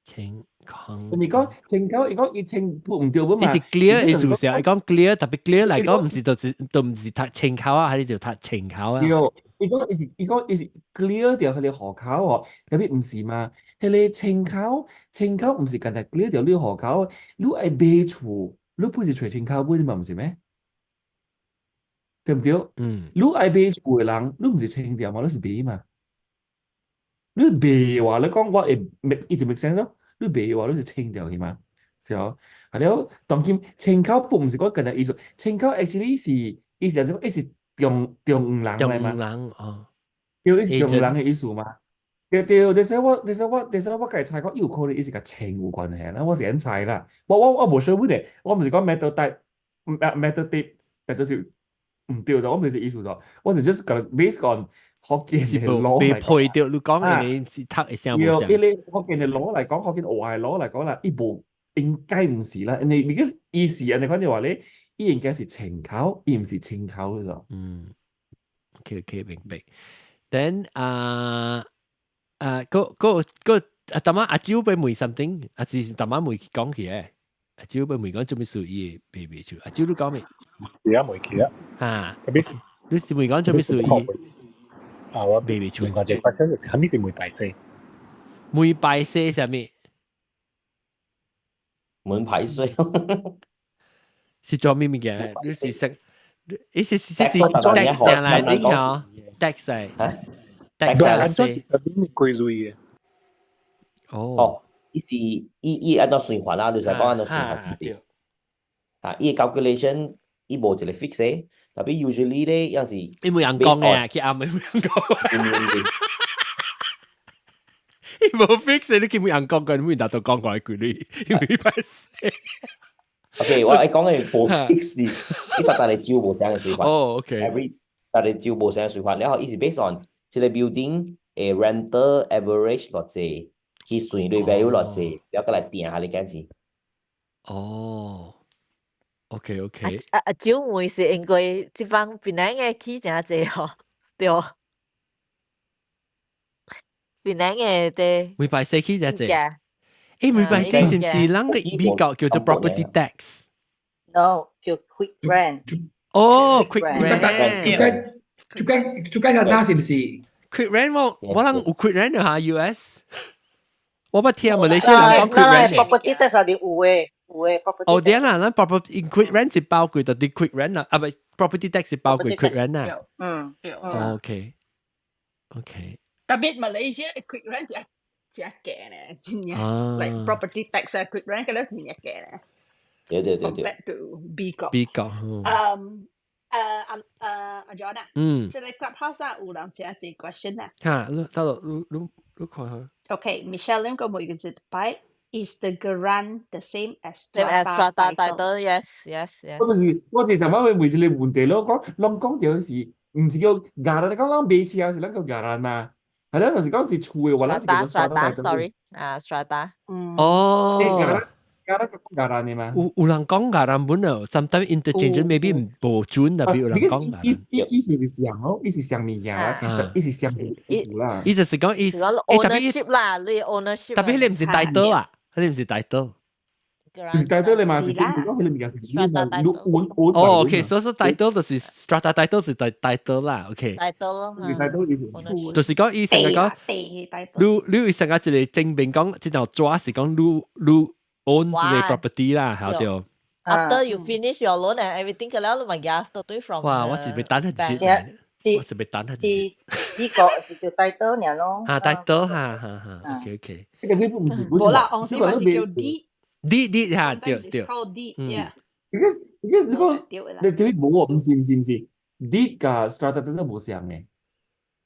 青口，你講青口，伊講伊清唔對嘛？伊是 clear 嘅意思，伊講 clear，特別 clear 嚟講，唔是就唔是讀青口啊，係就讀青口啊。伊講是 clear 掉佢哋河口哦，特別唔是嘛？佢哋青口唔是淨係 clear 掉呢個河口，你係買厝，你不是隨青口買嘛？唔是咩？對唔對？你係買厝嘅人，你唔是清掉嘛？你是買嘛？你買嘅話，你講我係一直 make sense 咯。你買嘅話，你是清掉佢嘛？是哦。係咯，當今青口不唔是講淨係意思，青口 actually 是意思係是。中人嚟嘛？叫中人嘅意思嘛？對，你說我計猜講有可能伊是甲情有關係啦，我是咁猜啦。我無想問題，我唔是講 metal tape，但就是唔對咗，我唔是意思咗，我是 just 講 based on 福建嘅攞嚟講。配掉你講嘅你是讀嘅聲冇聲。因為福建嘅攞嚟講，福建話嘅攞嚟講啦，伊無應該唔是啦，因為 because 伊是人哋講就話咧。伊應該是青口，伊唔是青口嗰種。OK，明白。Then 個當晚阿蕉俾問 something，阿是當晚問講起嘅，阿蕉俾問講做咩事伊未出，阿蕉都講未？而家未起啊。嚇，你是問講做咩事伊？我未出。我只發生係咪是每拜四？每拜四係咩？門牌水。是做咩物件？你是食，你是 tax 上來啲嗬 ，tax 係 tax 嚟嘅。貴瑞嘅。哦，伊按照循環啦，你就講按照循環。伊 calculation 伊無一個 fix 嘅，特別 usually 咧有時你冇人講嘅啊，佢啱咪冇人講。伊冇 fix 你叫冇人講嘅，冇人達到講過一句你，因為拜死。OK，我講嘅無 fix 啲，呢個但係照無相嘅水法。哦，OK。every 但係照無相嘅水法，然後伊是 based on 一個 building 嘅 rental average 落嚟，佢算對 value 落嚟，然後嚟定下你間錢。哦，OK。招妹是因為這幫檳榔嘅起真濟吼，對。檳榔嘅啲。每拜四起真濟。每拜四是唔是人嘅美國叫做 property tax？ No，叫 quick rent。哦 ，quick rent。最緊係哪是唔是 ？quick rent 我諗有 quick rent 嚇 US。我不聽馬來西亞人講 quick rent。property tax 係有嘅，property。哦，點啊？咱 property quick rent 是包括到啲 quick rent 啊，唔係 property tax 是包括 quick rent 啊。OK。特別馬來西亞 quick rent 只驚咧，真嘅。like property tax 啊 quick rent 嗰啲真係驚咧。對。Compared to B 國。阿 John 啊，即係 Clubhouse 啊，有人寫一個 question 啊。嚇，你看下。Okay，Michelle 兩個每個字擺 ，Is the grant the same as strata title? Yes。我是想問每一個問題咯，講到是唔是叫garan？你講買車是啷個 garanti 嘛？係啦，就是講是厝嘅話，咱是叫做 strata title。strata。哦。garanti 講 garanti 嘛？有人講 garanti 本啊 ，sometimes interchange maybe 唔準，特別有人講 garanti。意思是像咯，意思像物件啦，意思像是意思啦。意思是講意思 ownership 啦，你 ownership。特別你唔是 title 啊，你唔是 title。就是 title 你嘛，是政府講佢哋物件是哦，OK，所以 title 就是 strata title 是 title 啦 ，OK。title 就是講意思係講，你成日一個證明講，即係抓是講你 own 一個 property 啦，係對。After you finish your loan and everything，咁樣你咪 get 到對 from。哇！我是被等下子，我是被等下子。呢個是叫 title 呢咯。title 嚇 ，OK。冇啦，我先話是叫 deed。deed 嚇，對。你對冇喎，唔是 deed 㗎 strata 都冇相嘅。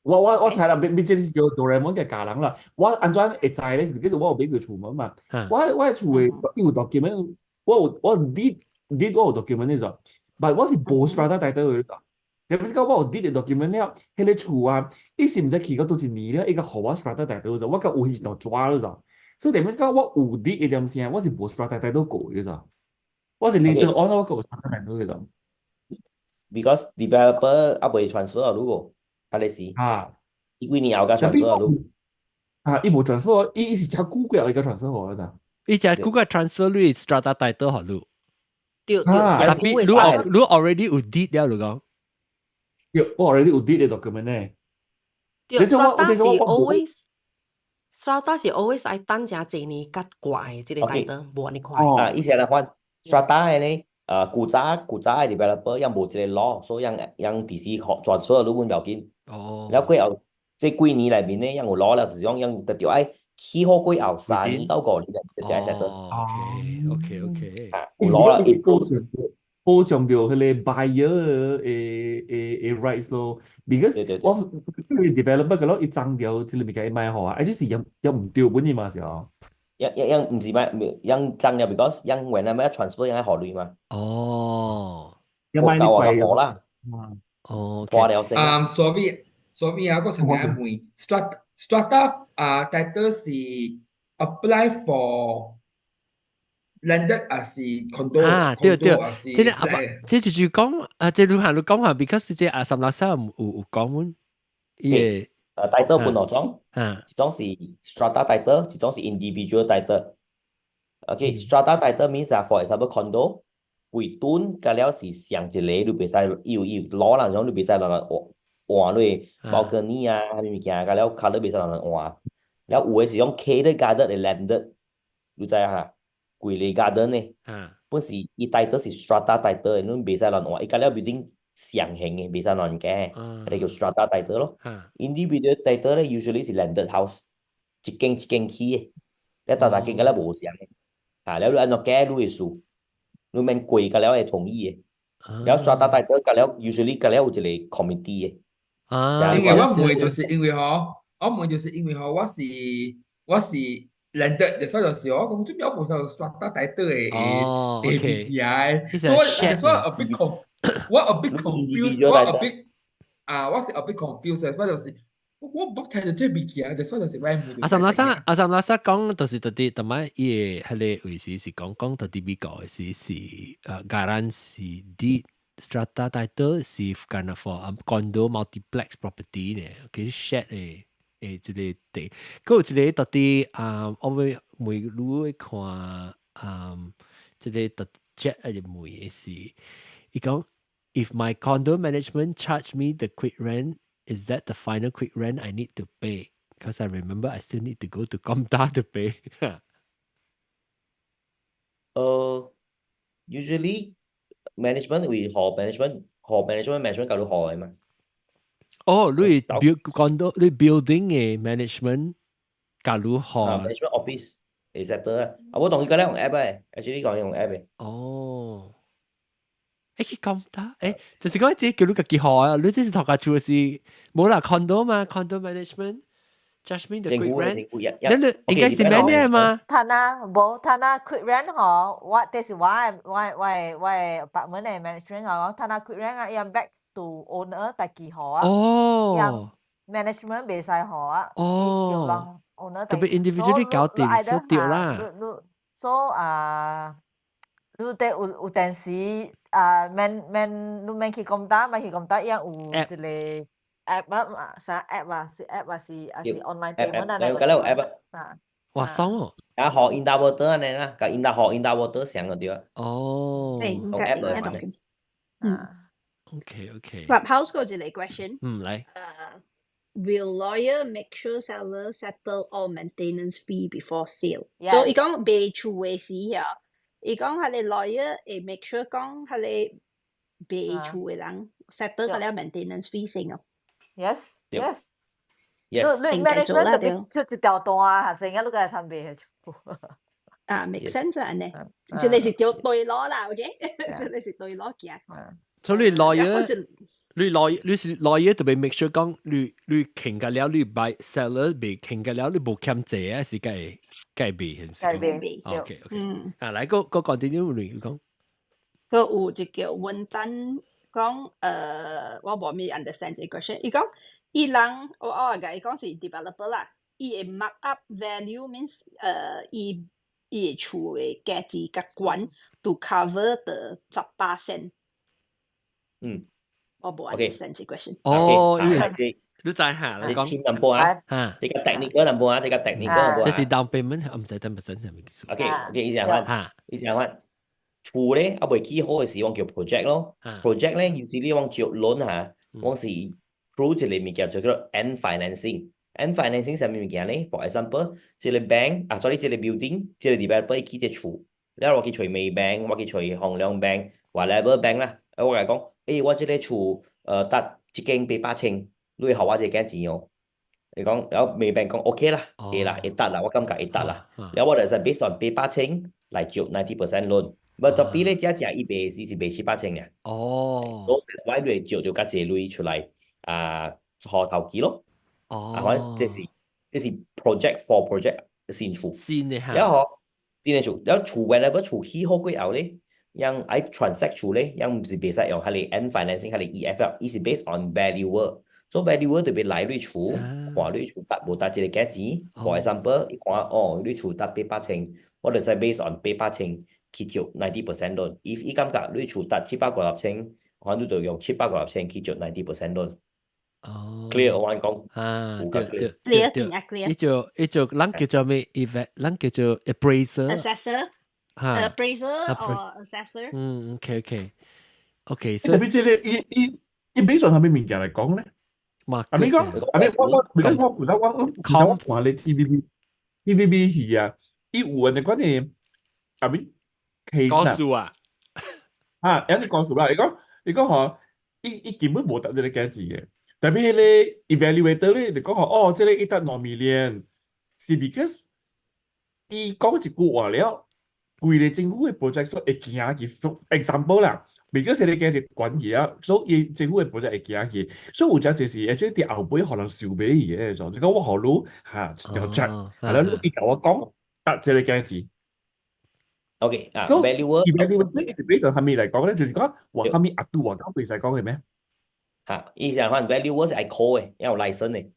我猜啦，變即係叫 Doraemon 嘅家人啦。我安怎會知咧？是because 我有俾佢厝門嘛。我厝嘅有 document， 我 deed 我有 document 呢種，但我是冇 strata title 嘅種。你唔知講我有 deed 嘅 document 咧，迄個厝啊，伊是唔知起個多少年咧，伊個互我 strata title 咗，我個有去度抓咗咗。所以點解我有 deed 嘅點先？我是冇 strata title 過嘅咗，我是 later on 我個 strata title 嘅咗。Because developer 阿未 transfer 如果。係你是伊幾年後甲 transfer 咯？伊無 transfer， 伊是只股票一個 transfer 啦咋？伊只股票 transfer 你 strata title 好咯？對。特別你 already 有 deed 了，你講？對，我 already 有 deed 嘅 document 咧。對 ，strata 是 always 愛等者幾年甲怪，即個 title 無呢塊。伊成日看 strata 嘅咧。古早嘅 developer 有冇一個 law， 所以讓 DC transfer 都唔要緊。然後過後即幾年裏面咧，有 law 啦，就是講讓特別愛起好過後3年到5年就係 settle。OK。有 law 啦，保障到佢哋 buyer 嘅 rights 咯。Because 我 developer 嘅咯，一張條即係物件買好啊，而且是有唔掉本嘅嘛時候。yang唔是咩yang增嘅 because yang when 係咩 transfer yang係學類嘛。有買呢塊好啦。花了先。sorry 啊，我想問 strata title 是 apply for landed 還是 condo？對，即就是講即你行你講下 because 即360有講喎，伊title 本來種，一種是 strata title， 一種是 individual title。OK，strata title means for example condo， 每棟加了是上一個你別使有攞人種你別使人換你balcony啊，係咪物件？加了 color 別使人換，然後有嘅是用 catered garden 嚟 landed， 你知嚇？貴利 garden 呢，本是伊 title 是 strata title， 你別使人換，伊加了 building。上型嘅，別使亂嘅，佢哋叫 strata title 咯。individual title 咧 usually 是 landed house， 一間起嘅，你大間嘅咧無上嘅，然後你按照計你嘅數，你免貴嘅了係同意嘅。了刷到大隊，隔了 usually 隔了有一個 committee 嘅，啊，因為我是唔會就是因為我唔會就是因為我是 landed，所以就是我講做咩我冇就刷到大隊嘅哦地比，OK，起來，係所以我 shared that's why 嘅，a bit我 a bit 你 confused， individual 我大 a 隊， bit 我是 a bit confused，所以就是我唔睇到這比起來，所以就是我唔會阿三拉薩講就是特啲，同埋伊個迄個位置是講特啲美國嘅是garansi 是啲 strata title 是 kind of for condo multiplex property 呢，佢 share 嘅一個地，佢有一個特啲我會每路會看即個特 chat 嘅每嘅是，伊講 if my condo management charge me the quick rent。Is that the final quick rent I need to pay? Because I remember I still need to go to Comta to pay. Usually management 會學 management 搞到學嘅嘛。哦，你 build condo 你 building 嘅 management 假如學management office acceptor 啊，我同意講咧用 app 嘅，actually 講用 app 嘅。哦。去Comta，就是講自己叫你自己學啊，你這是頭家做是冇啦 condo 嘛 ，condo management。Judge me the quick rent，你應該是 manager 嘛？他那 quick rent 我這是我 apartment 嘅 management 他那 quick rent 要 back to owner 自己學啊，哦 management 未使學啊，哦，讓 owner 特別 individually 搞掂就對啦。你哋有陣時免去Comta，咪去Comta一樣有一個。app 啊，啥 app 啊？是 app 啊？是 online payment 啊？有個 app 啊。哇，爽哦！啊，學 Indawater 啊，你啦，個學 Indawater 上嗰啲啊。哦。用 app 嚟玩嘅。OK。Clubhouse 嗰一個 question。嚟。Will lawyer make sure seller settle all maintenance fee before sale? Yes. So 伊講賣厝嘅時啊，伊講佢哋 lawyer 會 make sure 講佢哋賣厝嘅人 settle 佢哋 maintenance fee 先哦。Yes。你 management 特別出一條單啊，成日都係參備嘅。make sense 啊，呢，即係是條對攞啦 ，OK， 即係是對攞嘅。所以你是 lawyer 特別 make sure 講你傾緊了，你 buy seller 未傾緊了，你冇欠債啊，是計備係唔係？計備。OK。嚟個 continue 你講。佢有一個文單。講我冇咩 understand 呢個 question。伊講伊人我甲伊講是 developer 啦，伊會 mark up value means 伊嘅厝嘅價值較懸 to cover the 10%。我冇 understand 呢個 question。哦，你知下你講 team number 啊，這個 technical number 啊，這個 technical number 啊。這是 down payment，唔使10%係咪？OK，意思係乜？厝咧，未起好嘅時，我叫 project 咯。project 咧，要是你往接 loan 嚇，我是 through 一個物件叫做 end financing。end financing 係咩物件咧 ？For example，一個 bank 啊，sorry， 一個 building， 一個 developer 起隻厝，然後我去找美 bank， 我去找宏亮 bank，whatever bank 啦。我嚟講，我這個厝得一間800千，你會學我這幾錢哦？你講，然後美 bank 講 OK 啦，會啦，會得啦，我感覺會得啦。然後我就係 based on 800千嚟接90% loan。特別咧，只一賣是賣700千嘅。哦。所以我哋照較濟類出嚟學投機咯。反正這是 project for project 新厝。新嘅嚇。然後新嘅厝，然後厝whenever厝起好過後咧，讓喺 transact 厝咧，讓唔是別使用係你 end financing 係你 EFL，伊是 based on valuer。所以 valuer 特別來你厝，看你厝得無得一個價錢。For example，你看你厝得800千，我哋係 based on 800千。去接90% loan。If 伊感覺你厝得750千，我哋就用750千去接90% loan。clear 我講對，真係 clear。依就人叫做咩？人叫做 appraiser。appraiser or assessor。OK。特別即係伊based on 係咩物件嚟講咧？阿咪講，我唔使我話你 TVB 戲啊，伊有人講你阿咪。告訴啊！有啲講數啦，你講嗬，伊根本冇得你嘅價值嘅。特別係咧 evaluator 咧，你講嗬，即係伊得2 million，是 because 伊講一句話了，貴嘅政府嘅 project 所會行去，example 啦，because 你嘅係管嘢啊，所以政府嘅 project 會行去，所以有隻就是而且啲後輩可能受唔起嘅，就講我學佬嚇條 check，係啦，你同我講，得這個嘅字。OK 啊 So valuer evaluation is based on 係咪嚟講咧？就是講話係咪額度話講，其實講嘅咩？嚇，以前可能 valuer 係 call 嘅，有 license 嘅，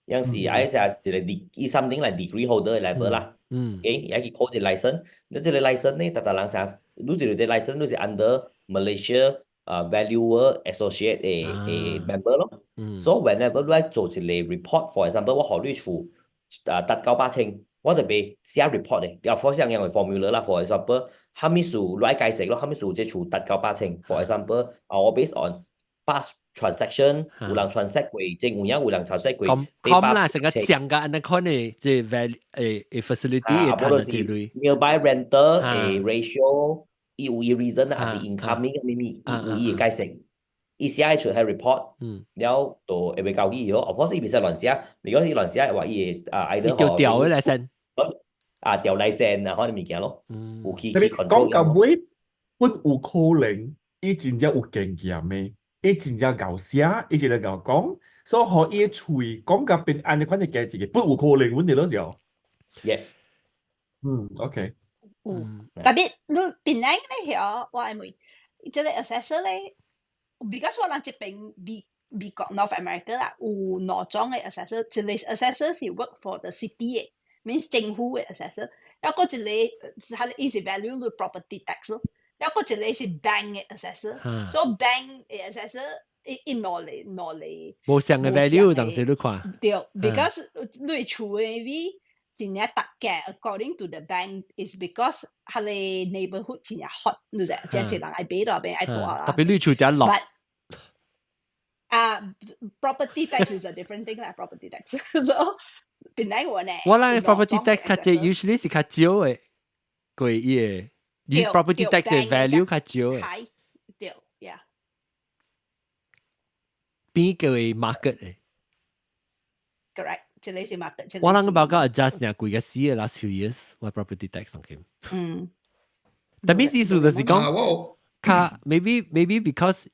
有時有時係something like degree holder 嘅 level 啦。OK，有啲 call 嘅 license，你這個 license 呢，特人成，你這個 license 都是 under Malaysia valuer associate 嘅 member 咯。So whenever 你做一個 report，for example 我學你處達900,000，我就被寫 report 嘅，又for 像樣嘅 formula 啦 ，for example，蝦米數來解釋咯，蝦米數即係處達900,000，for example，我 based on past transaction，有人 transact 過，即有人 transact 過。咁啦，成個上個安尼看呢，即係facility 嘅談到之類。nearby rental 嘅 ratio，有 reason 還是 incoming 嘅咪有解釋。伊寫係出係 report，了就會交易咯。Of course，伊唔使亂寫，如果伊亂寫話，伊either 掉嘅 license，掉 license啊，可能物件咯。有去 control。講到尾，本有可能，伊真正有經驗嘅，伊真正搞寫，伊真正搞講，所以可以隨講甲邊安尼款嘅價值嘅，本有可能阮哋咯就。Yes。OK。特別你邊嚟咧？曉我係咪？即係 assessor 咧？because 我人這邊美國 North America 啦，有兩種嘅 assessor， 一個 assessor 是 work for the city 嘅 ，means 政府嘅 assessor， 一個一個係伊是 value 你 property tax 咯，一個一個是 bank 嘅 assessor，so bank 嘅 assessor 伊攞嚟冇上嘅 value，當時你看，對 ，because 你厝嘅位真係特價 ，according to the bank is because 佢哋 neighborhood 真係 hot， 你知，即係人愛買到邊愛多啦。特別你厝真落。property tax is a different thing 啦 ，property tax。so 邊嚟我呢？我諗 property tax 較濟 usually 是較少嘅，貴嘢。你 property tax 嘅 value 較少嘅。對 ，yeah。邊個嘅 market 嘅 ？Correct。這裡是 market。我諗個報告 adjust 呢貴嘅死嘅 last few years，我 property tax 上去。但係意思就是講，卡 maybe because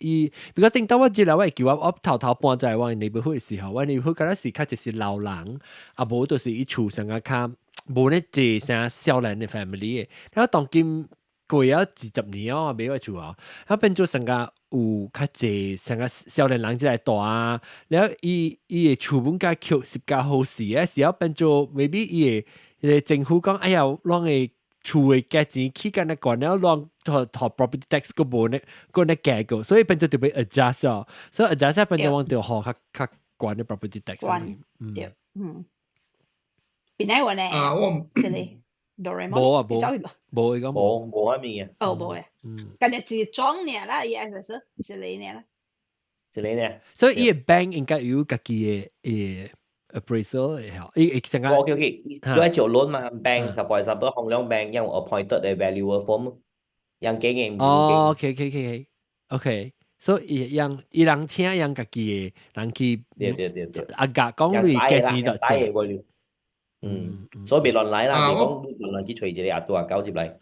正當我知啦，我叫我頭搬在我 neighborhood 嘅時候，我 neighborhood 嗰陣時較就是老人，啊無就是伊厝上個卡無咧濟啥少年嘅 family 嘅，然後當今過咗20年啊，買個厝啊，然後變做成個有較濟成個少年人即係大啊，然後伊嘅厝本價扣10家好時嘅時候，變做 maybe 伊嘅政府講，哎呀，讓嘅厝嘅價錢起緊一個，然後讓同 property tax 個無呢個呢價個，所以變做特別 adjust 啊，所以 adjust 變做往條學較關嘅 property tax。對，邊嚟我呢？我這裡。Doraemon 冇啊冇，講冇一面嘅。冇嘅。今日是裝呢啦，伊係實是你呢啦。是你呢？所以伊個 bank 應該有家己嘅appraisal 嘅嚇，伊成個。OK， 你係做 loan 嘛 ？bank 實在實不衡量 bank 有 appointed 嘅 valuer firm， 人經驗。哦 ，OK， 所以伊人請人家己嘅人去。對。阿甲講你價錢就做。所以別亂來啦，你講亂去隨住你額度交接嚟。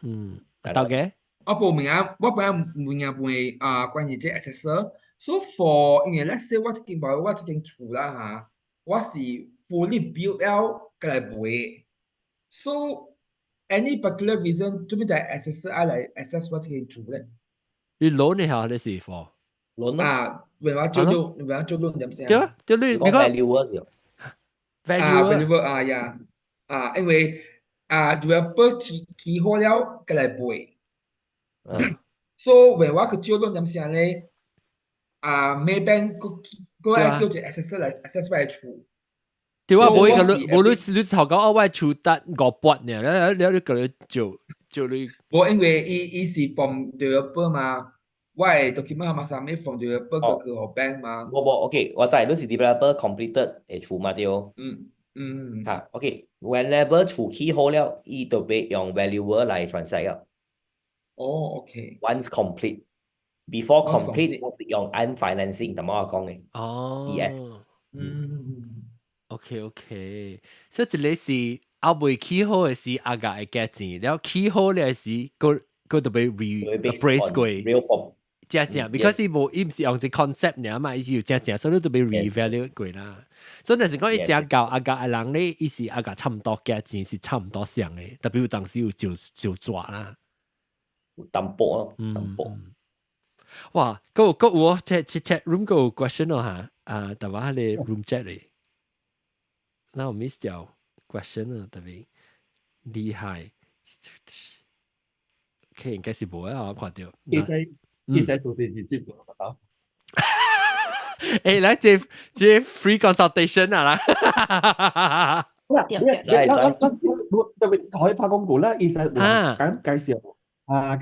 到嘅。我報名啊，我本來問關於這 assessor，so for 因為 let's say 我這間厝啦嚇，我是 fully built 了過來買，so any particular reason 做咩就 assessor 嚟 assess 我這間厝咧？你 loan 你係你是 for loan 啊，為我做 loan 點先？對啊，就你講 valuer。valuer 啊呀。因為developer 起好了，過來買。so 為我去招 loan 點先咧？Maybank 個叫做 assessor 嚟 assess 我嘅厝。對啊，冇你頭講我厝得500呢，你個你做你。冇，因為伊是 from developer 嘛，我係 document 嘛上面 from developer 個 bank 嘛。冇 ，OK， 我知你是 developer completed 嘅厝嘛對。嚇 ，OK，whenever 厝起好了，伊就被用 valuer 嚟 transact 啊。OK。Once complete，before complete 我用 unfinancing，同我講嘅。哦。OK， 所以這裡是後尾起好嘅時，阿家會加錢，然後起好嘅時，個特別 reappraise 過。正，because 伊無伊毋是用只 concept 爾嘛，伊是有正，所以特別 revalue 過啦。所以但是講伊正教阿家嘅人咧，伊是阿家差唔多價錢是差唔多像嘅，特別有當時有就抓啦，有淡薄咯，淡薄。哇，個有chat room 個 question 咯嚇，但話你 room chat 嚟，那我 miss 掉 question 啊，特別厲害。OK， 應該是冇啊，我看到。其實做電視節目啊，誒，嚟這 free consultation 啊啦，特別可以拍廣告啦，其實咁介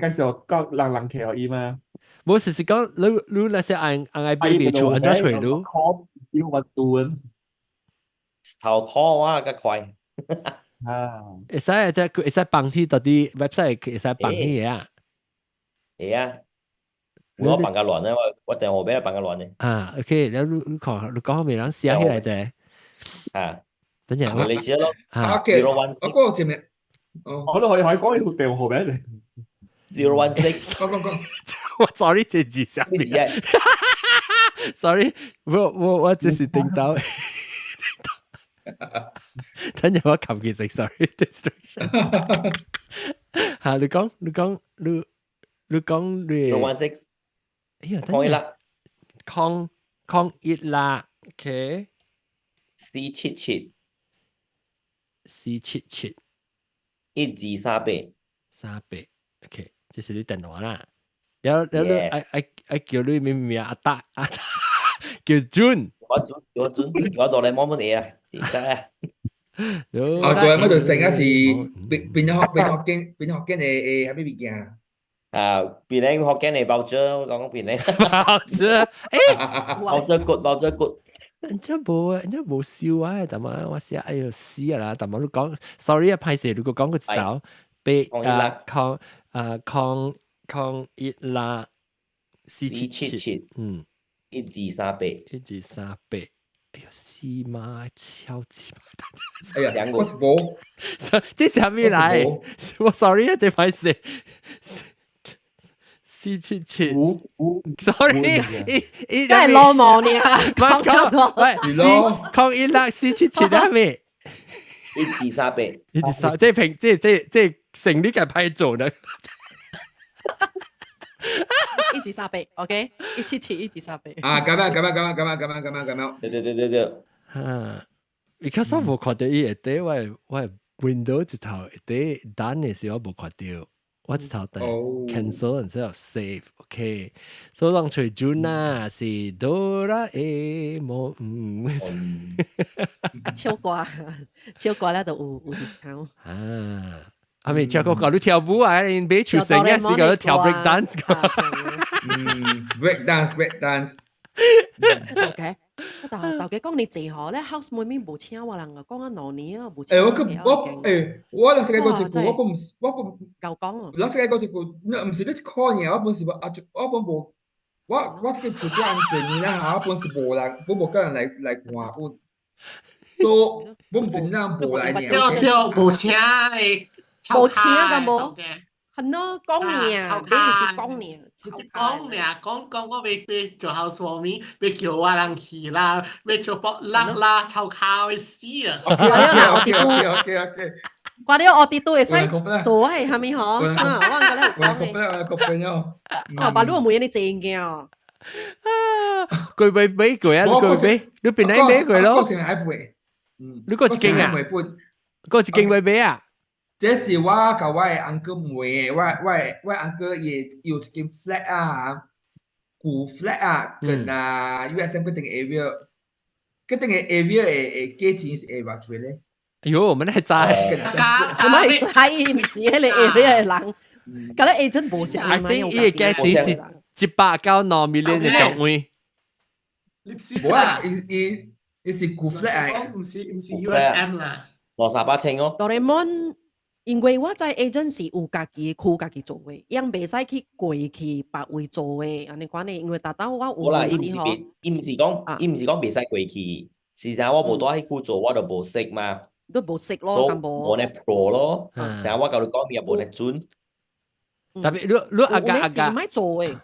紹各人騎可以嘛？冇事講，你那些按 baby 做安怎吹咯？要運動，頭 call 哇，個快會使即係會使幫佢到啲 website 會使幫佢嘢啊？係啊。我辦個亂咧，我定後邊辦個亂咧。OK，你講後面人寫起來啫。等陣我你寫咯。OK，我嗰個節目，我都可以講佢電話後邊啫。016，講。我 sorry， 這字上面。Sorry， 我只是聽到。等陣我撳佢食 sorry distraction。嚇，你講你016。抗疫啦，抗疫啦 ，OK。477 1238 OK， 這是你電話啦。然後I叫你名阿達叫 June。我到你摸嘢啊，點解啊？到你就成日是變學經誒喺邊邊嘅。變你學緊你爆咗，講變你爆咗，爆咗 good。人家冇笑啊，但係我寫哎呦死啦，但係都講 sorry 啊，歹勢，如果講個字頭，被抗疫啦，477， 1238，哎呀死媽，超級哎呀，兩個是冇，這係咩嚟？我 sorry 啊，這歹勢。477 ，sorry， 真係浪漫呢，喂，抗疫啦，477係咩？1238，即係成呢個派做呢？1238 ，OK， 177 178。咁樣，對。because 我冇看到伊個底，我 window 一頭底 done 嘅時候我冇看到。我一頭第 cancel 然之後 save，OK， 所以當隨轉啦是哆啦 A 夢，超過咧就有 discount。阿咪跳個搞到跳舞啊，你俾條繩嘅時候跳 break dance。break dance。OK。但係講你自何咧 ，house 妹妹冇請我人啊，講緊兩年啊，冇請。我嗱世界嗰隻我本夠講啊。嗱世界嗰隻唔是你 call 嘢，我本是我本冇，我自己出咗安全啦嚇，我本是冇人，我冇個人嚟看本，所以我唔真正冇嚟嘅。對，冇請誒，冇請㗎冇。係咯，講你啊，你是講你，講我要做好說明，要叫我人去啦，要做博拉啦，臭靠嘅死啊！我哋我哋都會使做係係咪嗬？我覺得講嘅，把路冇嘢你正嘅啊！佢俾佢啊，你邊嚟俾佢咯？你個勁啊？個勁俾啊？這是我甲我嘅 uncle 妹嘅，我 uncle 也有一間 flat 啊，舊 flat 啊，跟USM 嗰定 area，嗰定嘅 area 嘅價錢是會偌濟咧？哎呦，我們係知，我們係知，唔是迄個 area 嘅人，咁咧 agent 冇寫嘛？伊嘅價錢是199 million 嘅價位。冇啊，伊是舊 flat 啊，唔是 USM 啦，68千哦。Doraemon。因為我在 agency 有家己區家己做嘅，樣袂使去過去別位做嘅，安尼講咧，因為達到我有時候，伊唔是講袂使過去，是但我無多喺區做，我就無識嘛。都無識咯， so 淡薄。冇呢 pro 咯，啊成日我教你講，又冇呢準。特別你有時唔係做誒，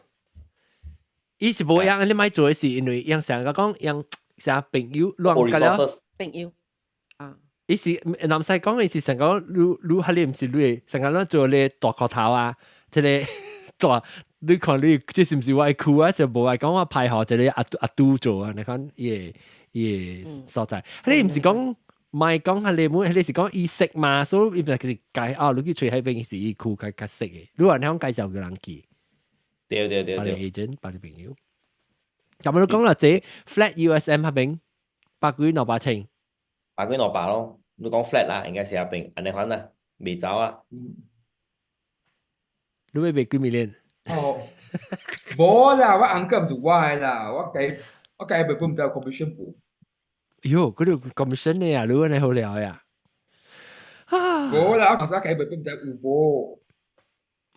伊是無樣，你咪做嘅是因為樣成個講樣成朋友亂個了。朋友啊，伊是南西講嘅是成個你係你唔是你，成個做你大個頭啊，即係大。你看你即是唔是我係酷啊？就無係講我派學就你阿杜做啊？你看伊所在，你唔是講唔係講係你冇，你是講意識嘛？所以伊咪係介哦，你去吹喺邊是伊酷嘅角色嘅。你話你講介紹個人記，對，把你 agent 把你朋友。咁我都講啦，這 flat USM 嗰邊百幾兩百千，百幾兩百咯。你講 flat 啦，應該是入邊，安尼款啊，未走啊。你會俾幾 million？哦，冇啦，我 uncle 唔做我嘅啦，我計本本唔得 commission 部。喲，嗰條 commission 呢啊，你好聊呀。冇啦，我計本本唔得有冇。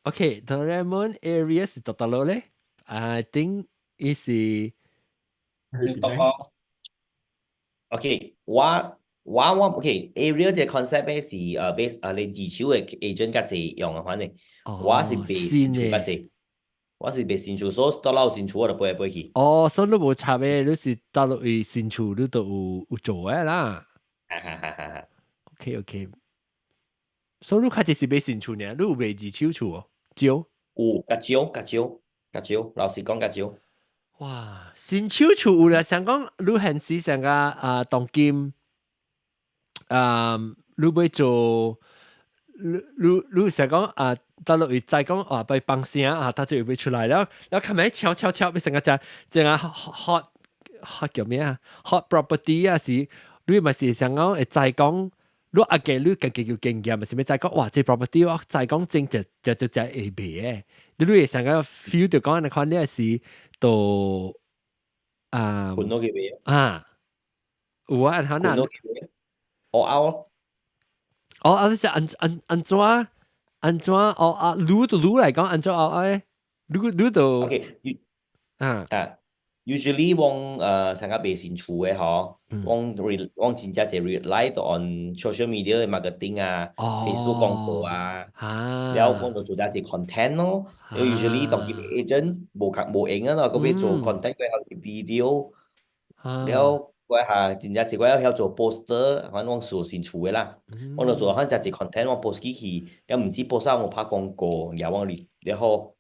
Okay, Doraemon area 是多少咧 ？I think it is OK，我 OK area 嘅 concept 咧是base 你自超嘅 agent 較濟用嘅，反正我是被新處較濟，我是被新處，所以到老新處我就背嚟背去。哦，所以你無差嘅，你是到落去新處你都有做嘅啦。OK， 所以你較濟是被新處呢？你有被自超處哦？少？有較少，老實講較少。哇！新手處有啦，想講你現時成個當今你要做你成講到落去再講被放聲到最後要出來了，看咪悄要成個隻 hot 叫咩啊 ？hot property 啊是，你咪是想講會再講。你阿嘅你更加有經驗，咪是咪再講哇？這 property 我再講正就會賣嘅。你會成個 feel 就講你看呢是到盤到幾倍啊？有啊，按下嗱，你是安怎擼嚟講安怎擼到 OK usually 往成個賣新厝嘅嗬，往真正係 rely on social media marketing 啊 ，Facebook 廣告啊，แล้ว往到做啲 content 咯。usually 當啲 agent 冇影啊，嗰邊做 content 佢係 video，แล้ว嗰下真正係嗰要做 poster，反正往做新厝嘅啦。往到做翻就係 content，往 post 機器，又唔知 post 我拍廣告，然後往然後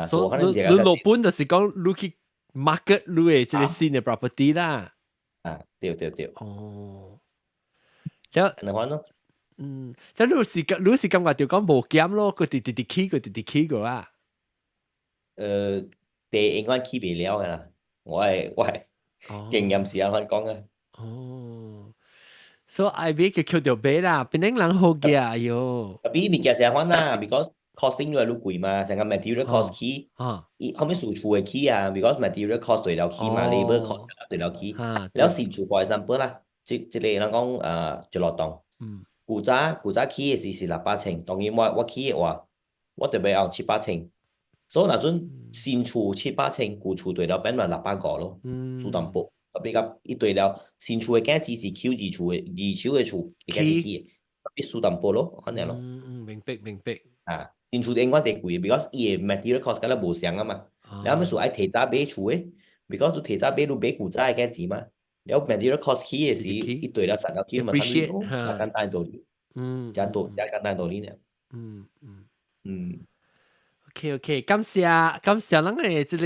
做翻啲嘢。你落本就是講你去。market 你嘅即係新嘅 property 啦。對。哦，咁你看咯。即係你是感覺就講無減咯，佢直 key 個啊。地應該 key 唔了嘅啦，我係經驗時間講嘅。哦，所以 I B 嘅 Q 條俾啦，變成人好嘅啊喲。特別物件成日講啦 ，because costing 越來越貴嘛，成個 material cost key，後面數處嘅 key 啊 ，because material cost 對了 key 嘛 ，labor cost 對了 key，แล้ว新處 for example 啦，即係人講就落檔，古早 key 嘅是600千，當然我 key 嘅話，我特別要700千，所以那種新處700千，古處對了變為600個咯，做淡薄，比較一對了新處嘅價只是 Q 二處嘅處嘅價是 key，特別做淡薄咯，可能咯。明白。新厝應該地貴 ，because 伊個 material cost 梗係無相啊嘛。然後咪說愛提早買厝嘅 ，because 你提早買，你買古早嘅價錢嘛。然後 material cost 起嘅時，一對了3個 Q 嘛，差唔多，簡單道理。簡單道理呢。OK， 感謝咱嘅即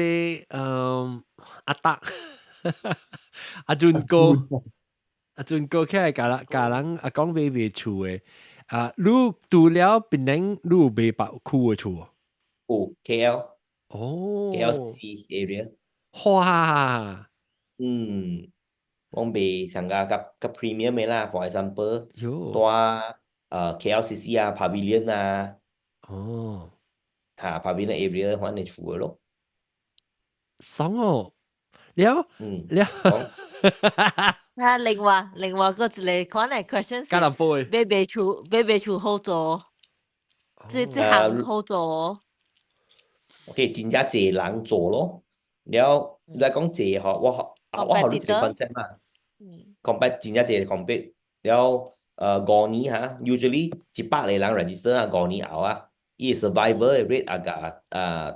個阿達阿俊哥起來教人講買厝嘅。你除了檳城，你有買別區嘅厝？有 KL。哦。KLCC area。哇！我買上個 premium 嘅啦 ，for example，多KLCC 啊 ，Pavilion 啊。哦。Pavilion area 反正厝嘅咯。爽哦！了。另外個一個可能 question 是買厝好做，即行好做。OK， 真正濟人做咯。了，你講濟我學你 concept 嘛，compete 真正濟 compete，了5年哈 ，usually 100個人 register 啊，5年後啊，伊 survivor rate 5% 啊，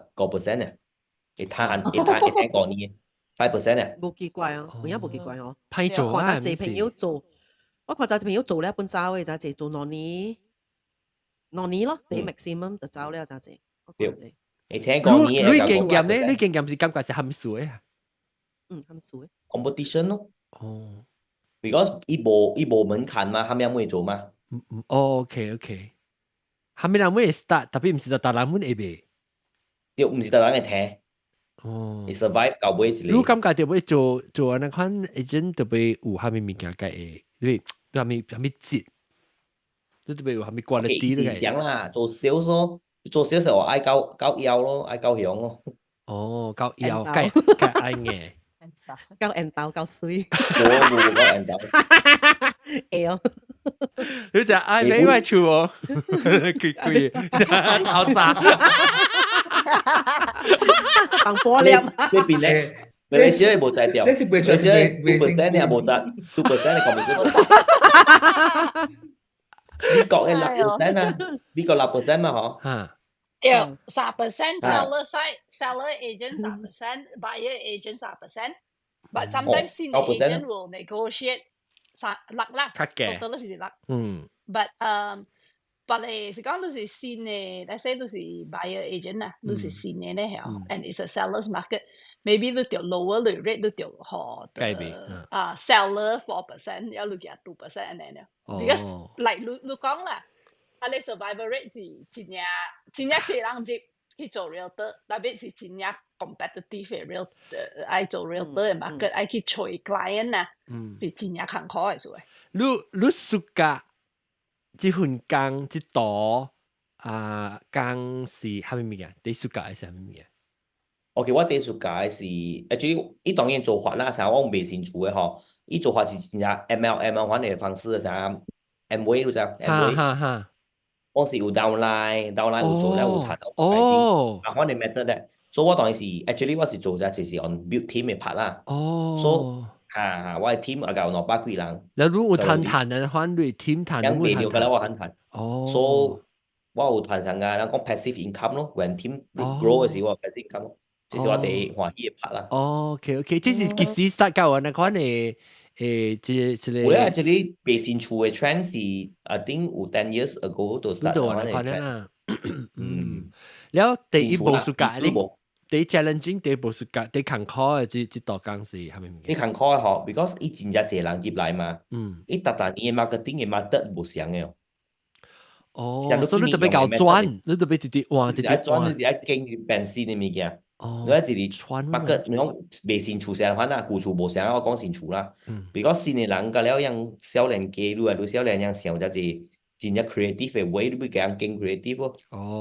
會攤5年5%啊。冇奇怪啊，有影冇奇怪哦。歹做啊，我看咗朋友做，我看咗朋友做了本走嘅，就係做2年咯，第 maximum 就走了就係。對，會聽5年。你經驗咧？你經驗是感覺是含水啊？含水。competition 咯。哦。because 伊無門檻嘛，下面會做嘛。OK，下面人會 start，特別唔是大人會賣。對，唔是大人會聽。你 survive 到尾一個。你感覺就會做那款 agent 就會有下面物件嘅，對，下面節，你就會有下面 quality 嘅。是想啦，做 sales 咯，做 sales 我愛搞腰咯，愛搞樣咯。哦，搞腰，該愛嘅。搞眼豆，搞水。冇搞眼豆。哎呦！你就愛咩外處喎？佢頭沙。放玻璃。呢邊咧，你少冇制掉。這是未出2%你又冇得，2%你講唔出。美國嘅6%啊，美國6%嘛嗬。對，3% seller side seller agent 3%，buyer agent 3%。But sometimes senior agent will negotiate 6啦，total 都是6。But but 你是講都是新嘅，let's say 都是 buyer agent 啊，都是新嘅咧，and it's a seller's market。Maybe 你條 lower rate 你條seller 4%，要你給2% and then because like 你講啦，你 survival rate 是真正人接去做 realtor， 特別是真正 competitive 嘅 realtor， 愛做 realtor 嘅 market， 愛去找 client 啊，是真正坎坷嘅事。你暑假這份工這度工是啥物物件？你暑假係啥物物件？OK， 我第暑假是 actually， 伊當然做法啦，成我未清楚嘅嗬。伊做法是真正 MLM 款嘅方式，成 Amway 你知 ？Amway，我是有 downline 有做咧，有談到哦，款嘅 method 咧。所以我當然是 actually 我是做咗就是 on build team 嘅拍啦。哦。我嘅 team 有200幾人。แล้วรู้ทันนะควันด้วยทีมทันยัง未了㗎啦，我很ทัน。所以我有ทัน上㗎，咱講 passive income 咯，when team grow 嘅時候 passive income 咯，這是我哋歡喜嘅拍啦。OK， 這是幾時 start 教我那款嘅我咧 actually 未先處嘅 trend 是 I think 有10 years ago 就 start 嗰款嘅 trend。แล้ว第一步暑假咧？第 challenging 第步暑假第坎坷嘅這道工是係咪？你坎坷嘅嗬 ，because 伊真正濟人入來嘛，伊特年嘅 marketing 嘅 market 無相嘅。所以你特別搞轉，你特別直換，你愛經變新嘅物件。你愛直market，你講未先處成款啦，舊處無相，我講先處啦。because 新嘅人個了樣少年家女啊，都少年樣想就係真正 creative 嘅 way，你要給人經 creative 喎。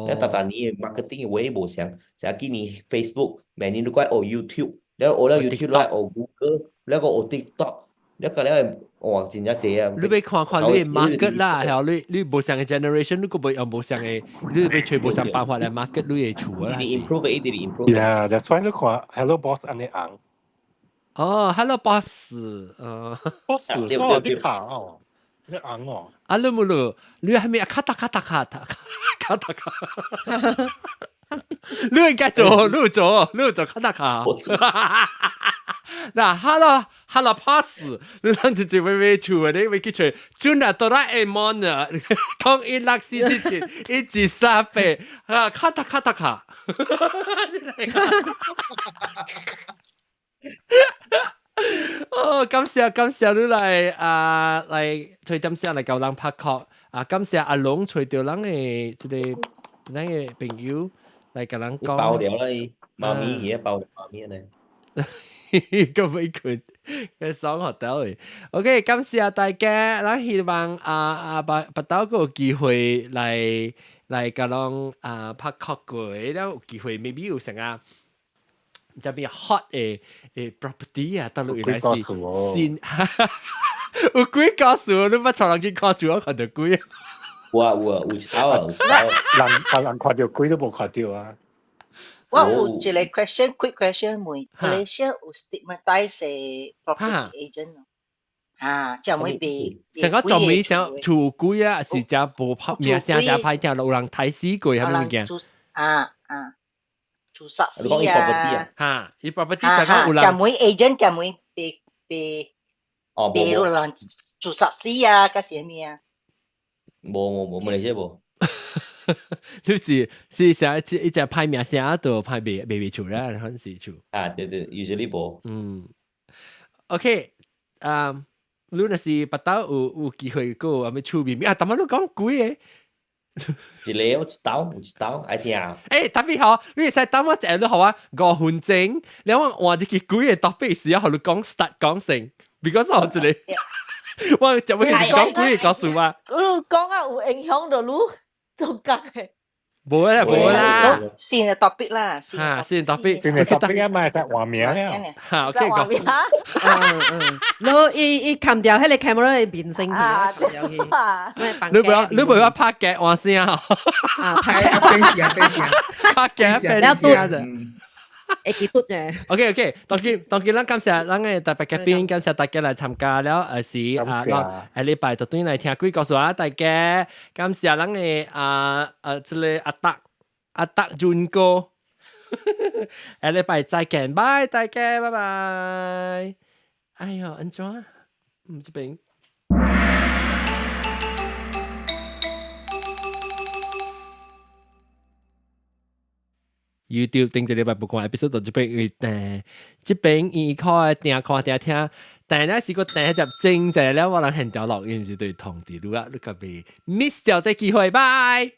你特年嘅 marketing 嘅 way 無相。就今年 Facebook， 明年你講YouTube， แล้ว我咧 YouTube 咧，我 Google， แล้วก็我 TikTok， แล้วก็咧哇，真正濟啊！你要看你 market 啦，係你無上嘅 generation， 你個冇有無上嘅，你要全部上辦法嚟 market 你嘅處啦。你 improve 一啲 improve。Yeah，that's why 你看 Hello Boss 安尼昂。Hello Boss， Boss， 我啲卡哦，你昂哦。你冇咯，你係咪卡塔？你應該做卡塔卡。嗱 ，Hello Pass， 你諗住做咩處啊？你會去做轉啊哆啦 A 夢啊？講一lakh之前一至3倍卡塔卡。感謝你嚟吹點聲嚟教人拍曲感謝阿龍吹到人嘅咱嘅朋友。嚟甲人講爆料啦，媽咪而家爆媽咪咧，咁美群嘅爽學到嘅。OK， 感謝大家，咱希望巴島個有機會嚟甲人拍曲過，แล้ว有機會 maybe 有成啊，就變 hot 嘅 property 啊，到落嚟是先，有幾個數，你乜從人去看住我看到幾？有炒啊！人看到鬼都冇看到啊！我有一個 quick question 問，Malaysia 有 stigmatize property agent 就每被成個做每想厝龜啊，是只無拍名聲只歹聽，有人睇死過係咪物件？做實你講伊施 property 啊，啊，伊 property 成個有人就每 agent 就每被哦，被有人做實施啊，嗰些咩啊？冇，馬來西亞冇。是想一隻拍名聲都拍未出啦，可能是出。啊，對，usually 冇。OK，你若是巴刀有機會個阿咩出面啊？但係都講貴誒。一個有一刀，愛聽啊！特別好，你會使等我一都好啊，5分鐘，然後我一個貴嘅 topic 時候，你講 start 講成 ，because 我這裡我就會講貴嘅告訴我。講啊有影響到你做工嘅。冇啦，先係 topic 啦，先 topic，先係 topic 啊嘛，實話名啊。嚇，OK 講。你砍掉迄個 camera 嘅面聲你唔要拍嘅話先啊。拍等下，拍嘅變聲嘅。會記得嘅。OK， 當然啦，感謝咱嘅特別嘉賓，感謝大家嚟參加了，是禮拜就對嚟聽鬼告訴啊大家，感謝咱嘅這個阿德俊哥，禮拜再見，拜大家，拜拜。哎呦，安怎啊？這邊。YouTube 頂一禮拜不講 episode 到這邊這邊伊看聽，但係咧是個訂入正就係咧，我能現掉落，因是對同啲路啊，你個被 miss 掉隻機會，拜。